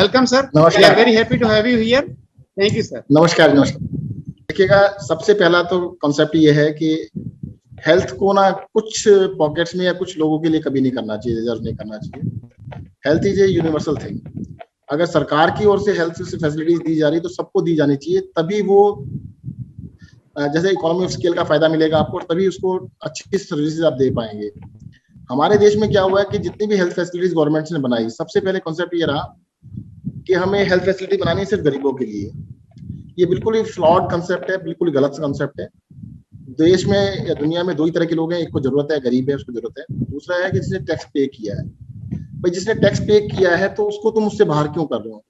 Welcome, sir. We नमस्कार। are very happy to have you here. Thank you, sir. नमस्कार। देखिएगा, सबसे पहला तो कॉन्सेप्ट ये है कि हेल्थ को ना कुछ पॉकेट्स में या कुछ लोगों के लिए कभी नहीं करना चाहिए, रिजर्व नहीं करना चाहिए। Health is a universal thing. अगर सरकार की ओर से हेल्थ से फैसिलिटीज दी जा रही तो सबको दी जानी चाहिए, तभी वो जैसे इकोनॉमी ऑफ स्केल का फायदा मिलेगा आपको, तभी उसको अच्छी सर्विसेज आप दे पाएंगे। हमारे देश में क्या हुआ है कि जितनी भी हेल्थ फैसिलिटीज गवर्नमेंट ने बनाई, सबसे पहले कॉन्सेप्ट ये रहा कि हमें हेल्थ फैसिलिटी बनानी है सिर्फ गरीबों के लिए। ये बिल्कुल ही फ्लॉड कंसेप्ट है, बिल्कुल गलत कंसेप्ट है। देश में या दुनिया में दो ही तरह के लोग हैं, एक को जरूरत है, गरीब है उसको जरूरत है, दूसरा है कि जिसने टैक्स पे किया है। भाई जिसने टैक्स पे किया है तो उसको तुम उससे बाहर क्यों कर रहे हो,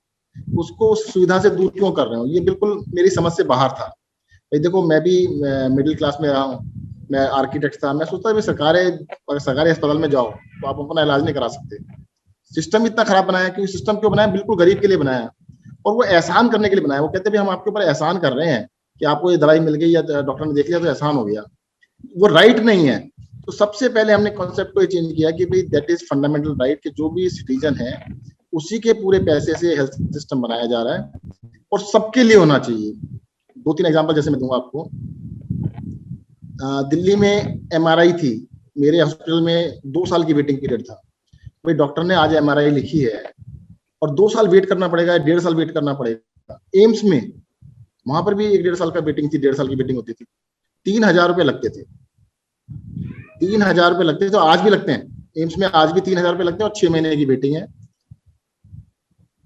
उसको उस सुविधा से दूर क्यों कर रहे हो? ये बिल्कुल मेरी समझ से बाहर था। भाई देखो, मैं भी मिडिल क्लास में रहा हूँ, मैं आर्किटेक्ट था, मैं सोचता था सरकारी अस्पताल में जाओ तो आप अपना इलाज नहीं करा सकते। सिस्टम इतना खराब बनाया, क्योंकि सिस्टम क्यों बनाया? बिल्कुल गरीब के लिए बनाया, और वो एहसान करने के लिए बनाया। वो कहते हैं हम आपके ऊपर एहसान कर रहे हैं कि आपको ये दवाई मिल गई या डॉक्टर ने देख लिया तो एहसान हो गया। वो राइट नहीं है। तो सबसे पहले हमने कॉन्सेप्ट को ये चेंज किया कि भाई दैट इज फंडामेंटल राइट, कि जो भी सिटीजन है उसी के पूरे पैसे से हेल्थ सिस्टम बनाया जा रहा है और सबके लिए होना चाहिए। 2-3 एग्जांपल जैसे मैं दूंगा आपको। दिल्ली में एमआरआई थी, मेरे हॉस्पिटल में 2 साल की वेटिंग पीरियड था। भाई डॉक्टर ने आज एमआरआई लिखी है और 2 साल वेट करना पड़ेगा, 1.5 साल वेट करना पड़ेगा। एम्स में वहां पर भी 1-1.5 साल का वेटिंग थी, 1.5 साल की वेटिंग होती थी। 3,000 रुपए लगते थे, 3,000 रुपए लगते थे, तो आज भी लगते हैं। एम्स में आज भी 3,000 रुपए लगते हैं और 6 महीने की वेटिंग है।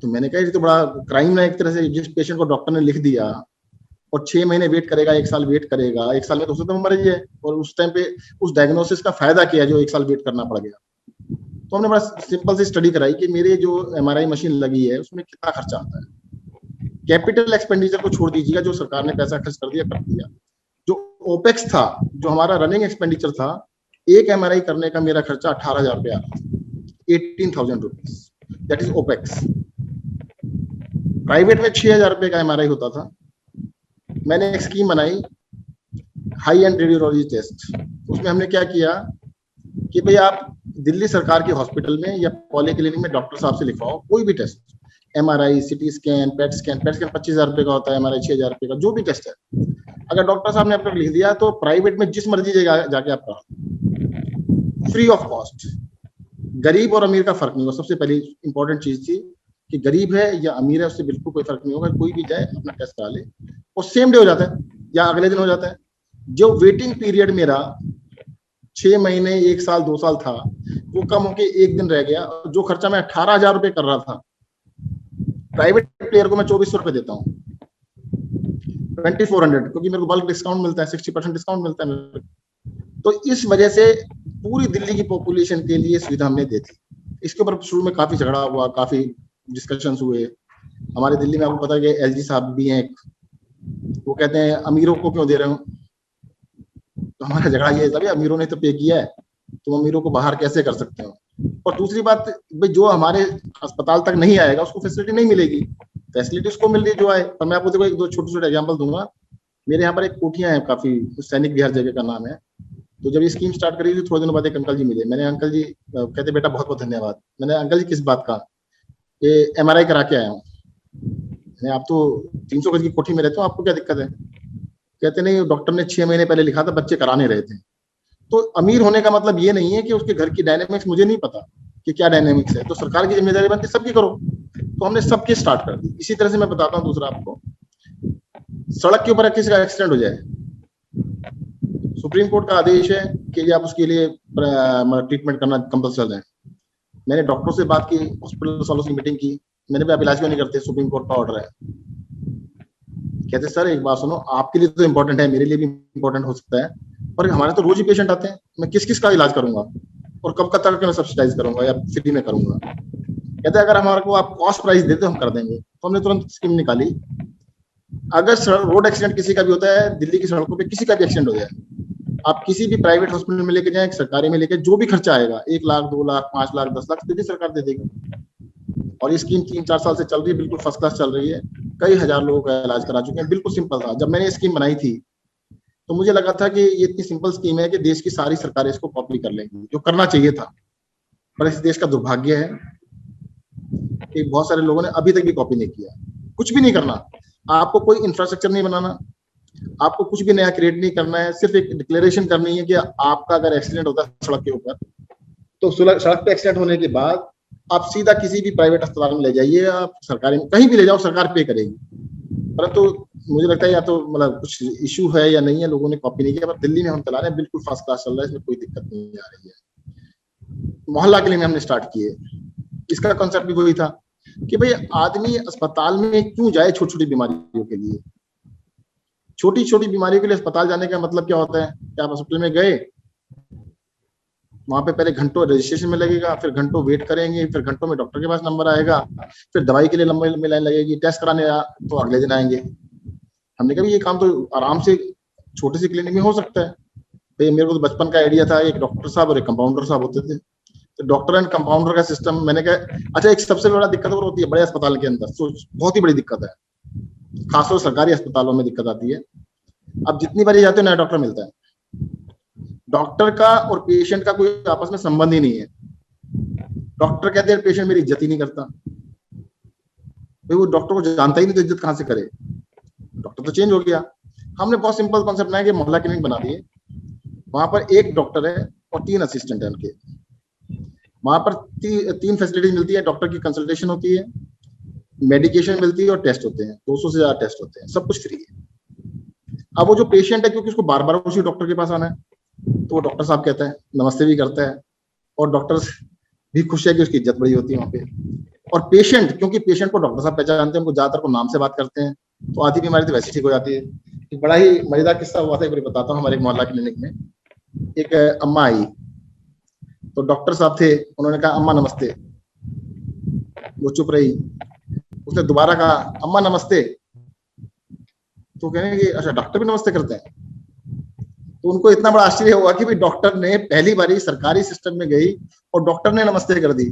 तो मैंने कहा ये तो बड़ा क्राइम है एक तरह से। जिस पेशेंट को डॉक्टर ने लिख दिया और 6 महीने वेट करेगा, 1 साल वेट करेगा, 1 साल में तो उसे तो मर ही है, और उस टाइम पे उस डायग्नोसिस का फायदा क्या है जो 1 साल वेट करना पड़ गया। तो हमने बड़ा सिंपल सी स्टडी कराई कि मेरे जो एमआरआई मशीन लगी है उसमें कितना खर्चा आता है। कैपिटल एक्सपेंडिचर को छोड़ दीजिएगा, जो सरकार ने पैसा खर्च कर दिया। जो ओपेक्स था, जो हमारा रनिंग एक्सपेंडिचर था, एक एमआरआई करने का मेरा खर्चा 18,000 रुपया आ रहा था, 18,000 rupees, that is opex. Private में 6,000 रुपए का एमआरआई होता था। मैंने एक स्कीम बनाई, हाई एंड रेडियोलॉजी टेस्ट। उसमें हमने क्या किया कि भाई आप दिल्ली सरकार के हॉस्पिटल में या पॉलीक्लिनिक में डॉक्टर साहब से लिखवाओ कोई भी test, MRI, CT scan, PET scan 25,000 रुपए का होता है, एमआरआई 6,000 रुपए का, जो भी टेस्ट है। अगर डॉक्टर साहब ने आपको लिख दिया तो प्राइवेट में जिस मर्जी जगह जाके आप करा, फ्री ऑफ कॉस्ट। गरीब और अमीर का फर्क नहीं होगा। सबसे पहली इंपॉर्टेंट चीज थी कि गरीब है या अमीर है उससे बिल्कुल कोई फर्क नहीं होगा, कोई भी जाए अपना टेस्ट करा ले और सेम डे हो जाता है या अगले दिन हो जाता है। जो वेटिंग पीरियड मेरा 6 महीने, 1 साल, 2 साल था, वो कम होके 1 दिन रह गया। जो खर्चा मैं 18,000 रुपए कर रहा था, प्राइवेट प्लेयर को मैं 2,400 रुपए देता हूँ, 2400, क्योंकि मेरे को बल्क डिस्काउंट मिलता है, 60% डिस्काउंट मिलता है मेरे को। तो इस वजह से पूरी दिल्ली की पॉपुलेशन के लिए सुविधा हमने दी थी। इसके ऊपर शुरू में काफी झगड़ा हुआ, काफी डिस्कशंस हुए। हमारे दिल्ली में आपको पता है कि एलजी साहब भी हैं, वो कहते हैं अमीरों को क्यों दे रहे हो। तो हमारा झगड़ा ये था, अमीरों ने तो पे किया है, तुम अमीरों को बाहर कैसे कर सकते हो। और दूसरी बात, भाई जो हमारे अस्पताल तक नहीं आएगा उसको फैसिलिटी नहीं मिलेगी, फैसिलिटी उसको मिल रही जो आए। पर मैं आपको देखो 1-2 छोटे-छोटे एग्जांपल दूंगा। मेरे यहाँ पर एक कोठियां हैं काफी, सैनिक विहार जगह का नाम है। तो जब ये स्कीम स्टार्ट करी थी, थोड़े दिनों बाद एक अंकल जी मिले। मैंने अंकल जी कहते बेटा बहुत बहुत धन्यवाद। मैंने अंकल जी किस बात का? ये एमआरआई करा के आया हूँ। आप तो 300 गज की कोठी में रहते हो, आपको क्या दिक्कत है? कहते नहीं, डॉक्टर ने 6 महीने पहले लिखा था, बच्चे करा नहीं रहे थे। तो अमीर होने का मतलब ये नहीं है कि उसके घर की डायनेमिक्स मुझे नहीं पता कि क्या डायनेमिक्स है, तो सरकार की जिम्मेदारी बनती है सबकी करो। तो हमने सबकी स्टार्ट कर दी। इसी तरह से मैं बताता हूँ दूसरा आपको, सड़क के ऊपर किसी का एक्सीडेंट हो जाए, सुप्रीम कोर्ट का आदेश है कि आप उसके लिए ट्रीटमेंट करना कंपल्सरी है। मैंने डॉक्टर से बात की, हॉस्पिटल वालों से मीटिंग की, मैंने भी आप इलाज क्यों नहीं करते, सुप्रीम कोर्ट का ऑर्डर है। कहते सर एक बात सुनो, आपके लिए तो इम्पोर्टेंट है, मेरे लिए भी इम्पोर्टेंट हो सकता है, पर हमारे तो रोज ही पेशेंट आते हैं, मैं किस किस का इलाज करूंगा और कब तक मैं सब्सिडाइज करूंगा या फ्री में करूंगा। कहते अगर हमारे को आप कॉस्ट प्राइस देते हम कर देंगे। तो हमने तुरंत स्कीम निकाली, अगर रोड एक्सीडेंट किसी का भी होता है, दिल्ली की सड़कों पे किसी का भी एक्सीडेंट हो जाए, आप किसी भी प्राइवेट हॉस्पिटल में लेके जाए, सरकारी में लेके, जो भी खर्चा आएगा 1 लाख, 2 लाख, 5 लाख, 10 लाख दिल्ली सरकार दे देगी। और ये स्कीम 3-4 साल से चल रही है, बिल्कुल फर्स्ट क्लास चल रही है। कई हजार लोगों का इलाज करा चुके हैं। बिल्कुल सिंपल था। जब मैंने ये स्कीम बनाई थी तो मुझे लगा था कि ये इतनी सिंपल स्कीम है कि देश की सारी सरकारें इसको कॉपी कर लेंगी, जो करना चाहिए था। पर इस देश का दुर्भाग्य है कि बहुत सारे लोगों ने अभी तक भी कॉपी नहीं किया। कुछ भी नहीं करना, आपको कोई इंफ्रास्ट्रक्चर नहीं बनाना, आपको कुछ भी नया क्रिएट नहीं करना है, सिर्फ एक डिक्लेरेशन करनी है कि आपका अगर एक्सीडेंट होता है सड़क के ऊपर, तो सड़क पे एक्सीडेंट होने के बाद आप सीधा किसी भी प्राइवेट अस्पताल में ले जाइए, आप सरकारी कहीं भी ले जाओ, सरकार पे करेगी। परंतु मुझे लगता है या तो मतलब कुछ इशू है या नहीं है, लोगों ने कॉपी नहीं किया। पर दिल्ली में हम चला रहे हैं, बिल्कुल फर्स्ट क्लास चल रहा है, इसमें कोई दिक्कत नहीं आ रही है। मोहल्ला क्लिनिक हमने स्टार्ट किए, इसका कॉन्सेप्ट भी वही था कि भाई आदमी अस्पताल में क्यों जाए छोटी छोटी बीमारियों के लिए। छोटी छोटी बीमारियों के लिए अस्पताल जाने का मतलब क्या होता है कि आप हॉस्पिटल में गए, वहां पे पहले घंटों रजिस्ट्रेशन में लगेगा, फिर घंटों वेट करेंगे, फिर घंटों में डॉक्टर के पास नंबर आएगा, फिर दवाई के लिए लंबी लंबी लाइन लगेगी, टेस्ट कराने तो अगले दिन आएंगे। हमने कहा ये काम तो आराम से छोटे से क्लिनिक में हो सकता है। तो मेरे को तो बचपन का आइडिया था, एक डॉक्टर साहब और एक कंपाउंडर साहब होते थे, तो डॉक्टर एंड कंपाउंडर का सिस्टम मैंने कहा अच्छा। एक सबसे बड़ा दिक्कत और होती है बड़े अस्पताल के अंदर, तो बहुत ही बड़ी दिक्कत है, खासतौर सरकारी अस्पतालों में दिक्कत आती है। अब जितनी बार जाते हो नया डॉक्टर मिलता है, डॉक्टर का और पेशेंट का कोई आपस में संबंध ही नहीं है। डॉक्टर कहते हैं पेशेंट मेरी इज्जत ही नहीं करता, भाई वो डॉक्टर को जानता ही नहीं तो इज्जत कहां से करे। डॉक्टर तो चेंज हो गया। हमने बहुत सिंपल कॉन्सेप्ट बनाया कि मोहल्ला क्लिनिक बना दिए, वहां पर एक डॉक्टर है और 3 असिस्टेंट है उनके। वहां पर 3 फैसिलिटीज मिलती है, डॉक्टर की कंसल्टेशन होती है, मेडिकेशन मिलती है और टेस्ट होते हैं, 200 से ज्यादा टेस्ट होते हैं, सब कुछ फ्री है। अब वो जो पेशेंट है, क्योंकि उसको बार बार उसी डॉक्टर के पास आना है, तो वो डॉक्टर साहब कहता है, नमस्ते भी करता है, और डॉक्टर भी खुश है कि उसकी इज्जत बड़ी होती है वहां पे। और पेशेंट, क्योंकि पेशेंट को डॉक्टर साहब पहचानते हैं, उनको ज्यादातर को नाम से बात करते हैं, तो आधी बीमारी तो वैसे ठीक हो जाती है। एक बड़ा ही मजेदार किस्सा हुआ था, एक बार बताता हूँ। हमारे मोहल्ला क्लिनिक में एक अम्मा आई, तो डॉक्टर साहब थे, उन्होंने कहा अम्मा नमस्ते, वो चुप रही। उसने दोबारा कहा अम्मा नमस्ते, तो कहने कि अच्छा डॉक्टर भी नमस्ते करते हैं। तो उनको इतना बड़ा आश्चर्य हुआ कि भाई डॉक्टर ने पहली बारी सरकारी सिस्टम में गई और डॉक्टर ने नमस्ते कर दी,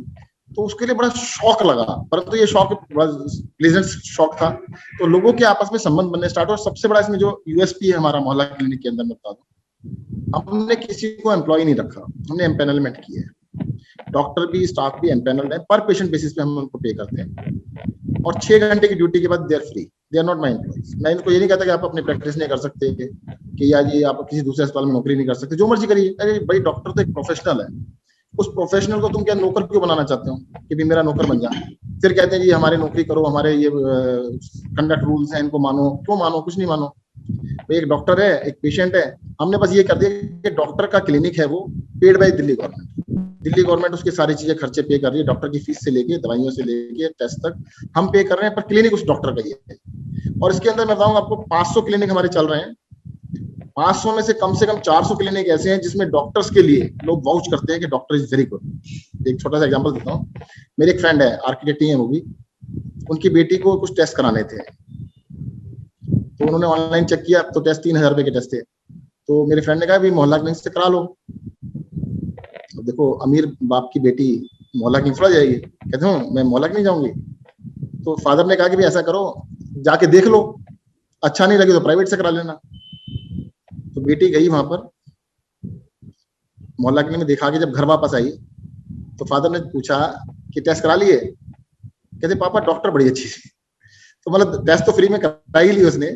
तो उसके लिए बड़ा शौक लगा। परंतु ये शौक बड़ा प्लेजेंट शौक था, तो लोगों के आपस में संबंध बनने स्टार्ट हुआ। सबसे बड़ा इसमें जो यूएसपी है हमारा मोहल्ला क्लिनिक के अंदर, मैं बता दूं, हमने किसी को एम्प्लॉय नहीं रखा, हमने एम्पैनलमेंट किया है। डॉक्टर भी स्टाफ भी एम्पैनल्ड है, पर पेशेंट बेसिस पे हम उनको पे करते हैं, और 6 घंटे की ड्यूटी के बाद they are free, they are not my employees. मैं इनको ये नहीं कहता कि आप अपनी प्रैक्टिस नहीं कर सकते, कि यार ये आप किसी दूसरे अस्पताल में नौकरी नहीं कर सकते, जो मर्जी करिए। अरे भाई डॉक्टर तो एक प्रोफेशनल है, उस प्रोफेशनल को तुम क्या नौकर क्यों बनाना चाहते हो कि भी मेरा नौकर बन जा। फिर कहते हैं जी हमारे नौकरी करो, हमारे ये कंडक्ट रूल्स हैं इनको मानो। क्यों मानो, कुछ नहीं मानो। एक डॉक्टर है, एक पेशेंट है, हमने बस ये कर दिया कि डॉक्टर का क्लिनिक है वो paid by Delhi government. Delhi government उसकी सारी चीजें खर्चे पे कर रही है, डॉक्टर की फीस से लेके दवाइयों से लेके टेस्ट तक हम पे कर रहे हैं, पर क्लिनिक उस डॉक्टर का ही है। और इसके अंदर मैं बताऊंगा आपको 500 क्लिनिक हमारे चल रहे हैं। 500 में से कम 400 क्लिनिक ऐसे हैं जिसमें डॉक्टर्स के लिए लोग वाउच करते हैं कि डॉक्टर इज वेरी गुड। एक छोटा सा एग्जांपल देता हूँ, मेरे एक फ्रेंड है, आर्किटेक्ट ही है वो भी, उनकी बेटी को कुछ टेस्ट कराने थे, तो उन्होंने ऑनलाइन चेक किया, तो टेस्ट 3000 रुपए के टेस्ट थे। तो मेरे फ्रेंड ने कहा भी मोहल्ला क्लिनिक से करा लो। तो देखो अमीर बाप की बेटी मोहल्ला क्लिनिक थोड़ा जाएगी, कहते हूँ मैं मोहल्ला क्लिनिक जाऊंगी। तो फादर ने कहा कि भी ऐसा करो, जाके देख लो, अच्छा नहीं लगे तो प्राइवेट से करा लेना। तो बेटी गई वहां पर मोहल्ला क्लिनिक में, दिखा के जब घर वापस आई तो फादर ने पूछा कि टेस्ट करा लिए, कहते पापा डॉक्टर बड़ी अच्छी थी। तो मतलब टेस्ट तो फ्री में करा ही ली उसने,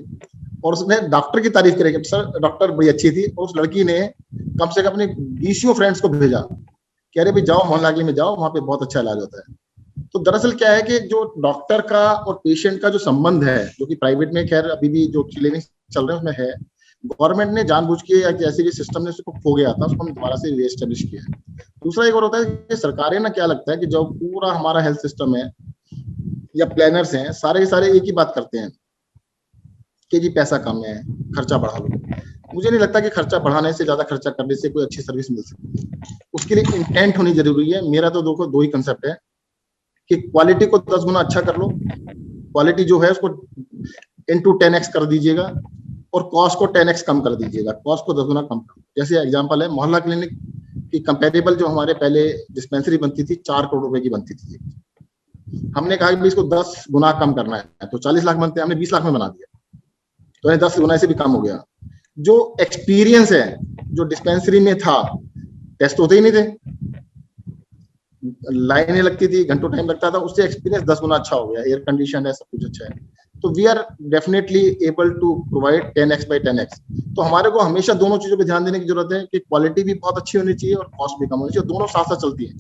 और उसने डॉक्टर की तारीफ करी कि सर डॉक्टर बड़ी अच्छी थी। और उस लड़की ने कम से कम अपने 20 फ्रेंड्स को भेजा, कह रहे भाई जाओ मोहल्ला क्लिनिक में जाओ, वहां पे बहुत अच्छा इलाज होता है। तो दरअसल क्या है कि जो डॉक्टर का और पेशेंट का जो संबंध है, जो कि प्राइवेट में खैर अभी भी जो क्लिनिक चल रहे हैं उसमें है, गवर्नमेंट ने जानबूझ के या जैसे भी सिस्टम ने उसको खो गया था, उसको हमने दोबारा से रीएस्टेब्लिश किया है। दूसरा एक और होता है कि सरकारें ना, क्या लगता है कि जो पूरा हमारा हेल्थ सिस्टम है या प्लानर्स हैं, सारे एक ही बात करते हैं कि जी पैसा कम है, खर्चा बढ़ा लो। मुझे नहीं लगता कि खर्चा बढ़ाने से, ज्यादा खर्चा करने से कोई अच्छी सर्विस मिल सकती है। उसके लिए इंटेंट होनी जरूरी है। मेरा तो देखो 2 ही कंसेप्ट है कि क्वालिटी को 10 गुना अच्छा कर लो, क्वालिटी जो है उसको into 10x कर दीजिएगा, और कॉस्ट को 10x कम कर दीजिएगा, कॉस्ट को 10 गुना कम कर। जैसे एग्जांपल है मोहल्ला क्लिनिक की कंपेरेबल, जो हमारे पहले डिस्पेंसरी बनती थी 4 करोड़ रुपए की बनती थी, हमने कहा कि इसको 10 गुना कम करना है, तो 40 लाख बनते हैं, हमने 20 लाख में बना दिया, तो 10 गुना से भी कम हो गया। जो एक्सपीरियंस है, जो डिस्पेंसरी में था, टेस्ट होते ही नहीं थे, लाइनें लगती थी, घंटों टाइम लगता था, उससे एक्सपीरियंस 10 गुना अच्छा हो गया। एयर कंडीशन है, सब कुछ अच्छा है, तो we are definitely able to provide 10x by 10x। तो हमारे को हमेशा दोनों चीजों पे ध्यान देने की जरूरत है कि क्वालिटी भी बहुत अच्छी होनी चाहिए और कॉस्ट भी कम होनी चाहिए, दोनों साथ साथ चलती है।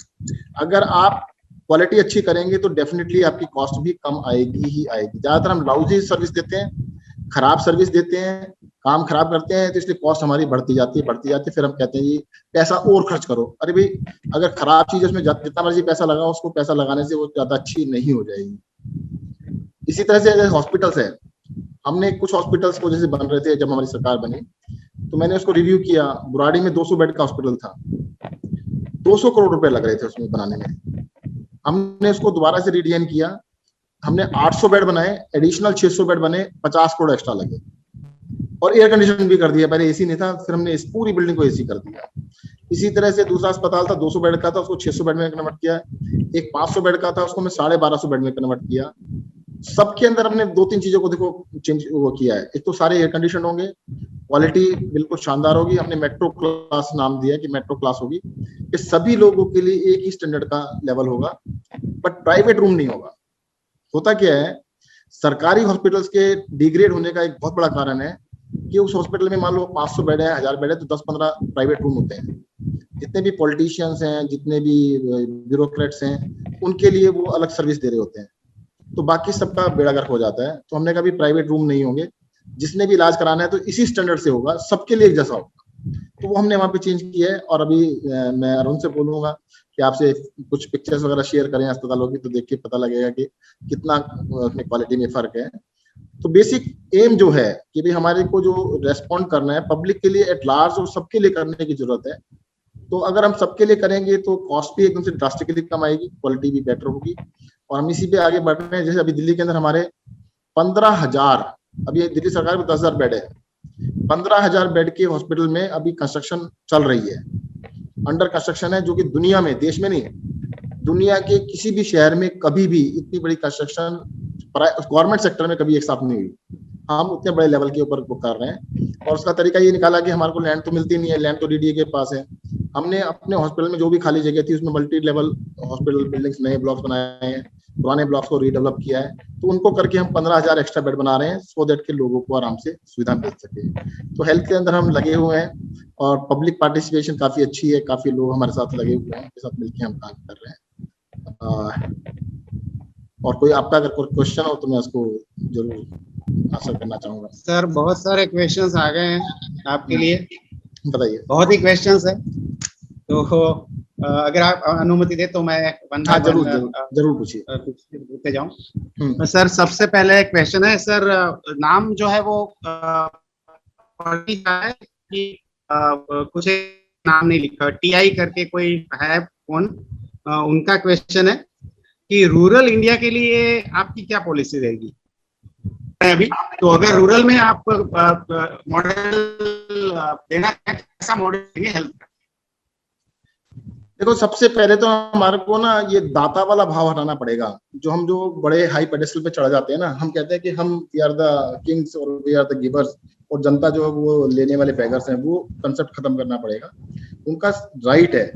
अगर आप क्वालिटी अच्छी करेंगे तो डेफिनेटली आपकी कॉस्ट भी कम आएगी ही आएगी। ज्यादातर हम लाउजी सर्विस देते हैं, खराब सर्विस देते हैं, काम खराब करते हैं, तो इसलिए कॉस्ट हमारी बढ़ती जाती है, फिर हम कहते हैं जी पैसा और खर्च करो। अरे भाई, अगर खराब चीज उसमें जितना मर्जी पैसा लगाओ, उसको पैसा लगाने से वो ज्यादा अच्छी नहीं हो जाएगी। इसी तरह से हॉस्पिटल्स है, हमने कुछ हॉस्पिटल्स को जैसे बन रहे थे जब हमारी सरकार बनी, तो मैंने उसको रिव्यू किया। बुराड़ी में 200 बेड का हॉस्पिटल था, 200 करोड़ रुपए लग रहे थे उसमें बनाने में। हमने उसको दोबारा से रिडिजाइन किया, हमने 800 बेड बनाए, एडिशनल 600 बेड बने, 50 करोड़ एक्स्ट्रा लगे, और एयर कंडीशन भी कर दिया। पहले एसी नहीं था, फिर हमने इस पूरी बिल्डिंग को एसी कर दिया। इसी तरह से दूसरा अस्पताल था 200 बेड का था, उसको 600 बेड में कन्वर्ट किया। एक 500 बेड का था, उसको मैं 1250 बेड में कन्वर्ट किया। सबके अंदर हमने 2-3 चीजों को देखो चेंज वो किया है। एक तो सारे एयर कंडीशन होंगे, क्वालिटी बिल्कुल शानदार होगी। हमने मेट्रो क्लास नाम दिया कि मेट्रो क्लास होगी, कि सभी लोगों के लिए एक ही स्टैंडर्ड का लेवल होगा, बट प्राइवेट रूम नहीं होगा। होता क्या है, सरकारी हॉस्पिटल्स के डिग्रेड होने का एक बहुत बड़ा कारण है कि उस हॉस्पिटल में मान लो 500 बेड है, 1000 बेड है, तो 10-15 प्राइवेट रूम होते हैं। जितने भी पॉलिटिशियंस हैं, जितने भी ब्यूरोक्रेट्स हैं, उनके लिए वो अलग सर्विस दे रहे होते हैं, तो बाकी सबका बेड़ा गर्क हो जाता है। तो हमने कहा भी प्राइवेट रूम नहीं होंगे, जिसने भी इलाज कराना है तो इसी स्टैंडर्ड से होगा, सबके लिए एक जैसा होगा। तो वो हमने वहां पे चेंज किया है। और अभी मैं अरुण से बोलूंगा कि आपसे कुछ पिक्चर्स वगैरह शेयर करें अस्पतालों की, तो देख के पता लगेगा कि कितना क्वालिटी में फर्क है। तो बेसिक एम जो है कि भाई हमारे को जो रेस्पॉन्ड करना है पब्लिक के लिए एट लार्ज और सबके लिए करने की जरूरत है। तो अगर हम सबके लिए करेंगे तो कॉस्ट भी एकदम से ड्रास्टिकली कम आएगी, क्वालिटी भी बेटर होगी, और हम इसी पे आगे बढ़ रहे हैं। जैसे अभी दिल्ली के अंदर हमारे 15,000, अभी दिल्ली सरकार में 10,000 बेड है, 15,000 बेड के हॉस्पिटल में अभी कंस्ट्रक्शन चल रही है, अंडर कंस्ट्रक्शन है, जो कि दुनिया में, देश में नहीं है, दुनिया के किसी भी शहर में कभी भी इतनी बड़ी कंस्ट्रक्शन गवर्नमेंट सेक्टर में कभी एक साथ नहीं हुई। हम उतने बड़े लेवल के ऊपर कर रहे हैं, और उसका तरीका ये निकाला कि हमारे को लैंड तो मिलती नहीं है, लैंड तो डीडीए के पास है। हमने अपने हॉस्पिटल में जो भी खाली जगह थी उसमें मल्टी लेवल हॉस्पिटल बिल्डिंग्स, नए ब्लॉक्स बनाए हैं, पुराने ब्लॉक्स को रीडेवलप किया है। तो उनको करके हम 15,000 एक्स्ट्रा बेड बना रहे हैं, सो दैट के लोगों को आराम से सुविधा मिल सके। तो हेल्थ के अंदर हम लगे हुए हैं, और पब्लिक पार्टिसिपेशन काफी अच्छी है, काफी लोग हमारे साथ लगे हुए हैं, उनके साथ मिलकर हम काम कर रहे हैं। और कोई आपका अगर कोई क्वेश्चन हो तो मैं उसको जरूर आंसर करना चाहूंगा। सर बहुत सारे क्वेश्चंस आ गए हैं आपके लिए, बताइए। बहुत ही क्वेश्चंस है, तो अगर आप अनुमति दे तो मैं जरूर पूछिए, पूछते जाऊं। सर सबसे पहले क्वेश्चन है सर, नाम जो है वो है कि कुछ नाम नहीं लिखा, टीआई करके कोई है कौन, उनका क्वेश्चन है कि रूरल इंडिया के लिए आपकी क्या पॉलिसी रहेगी अभी, तो अगर रूरल में आप मॉडल देना है, कैसा मॉडल देंगे हेल्थ का? देखो, सबसे पहले तो हमारे को ना ये दाता वाला भाव हटाना पड़ेगा। जो बड़े हाई पेडेस्टल पे चढ़ जाते हैं ना, हम कहते हैं कि हम वी आर द किंग्स और वी आर द गिवर्स, और जनता जो है वो लेने वाले बेगर्स हैं, वो कंसेप्ट खत्म करना पड़ेगा। उनका राइट है,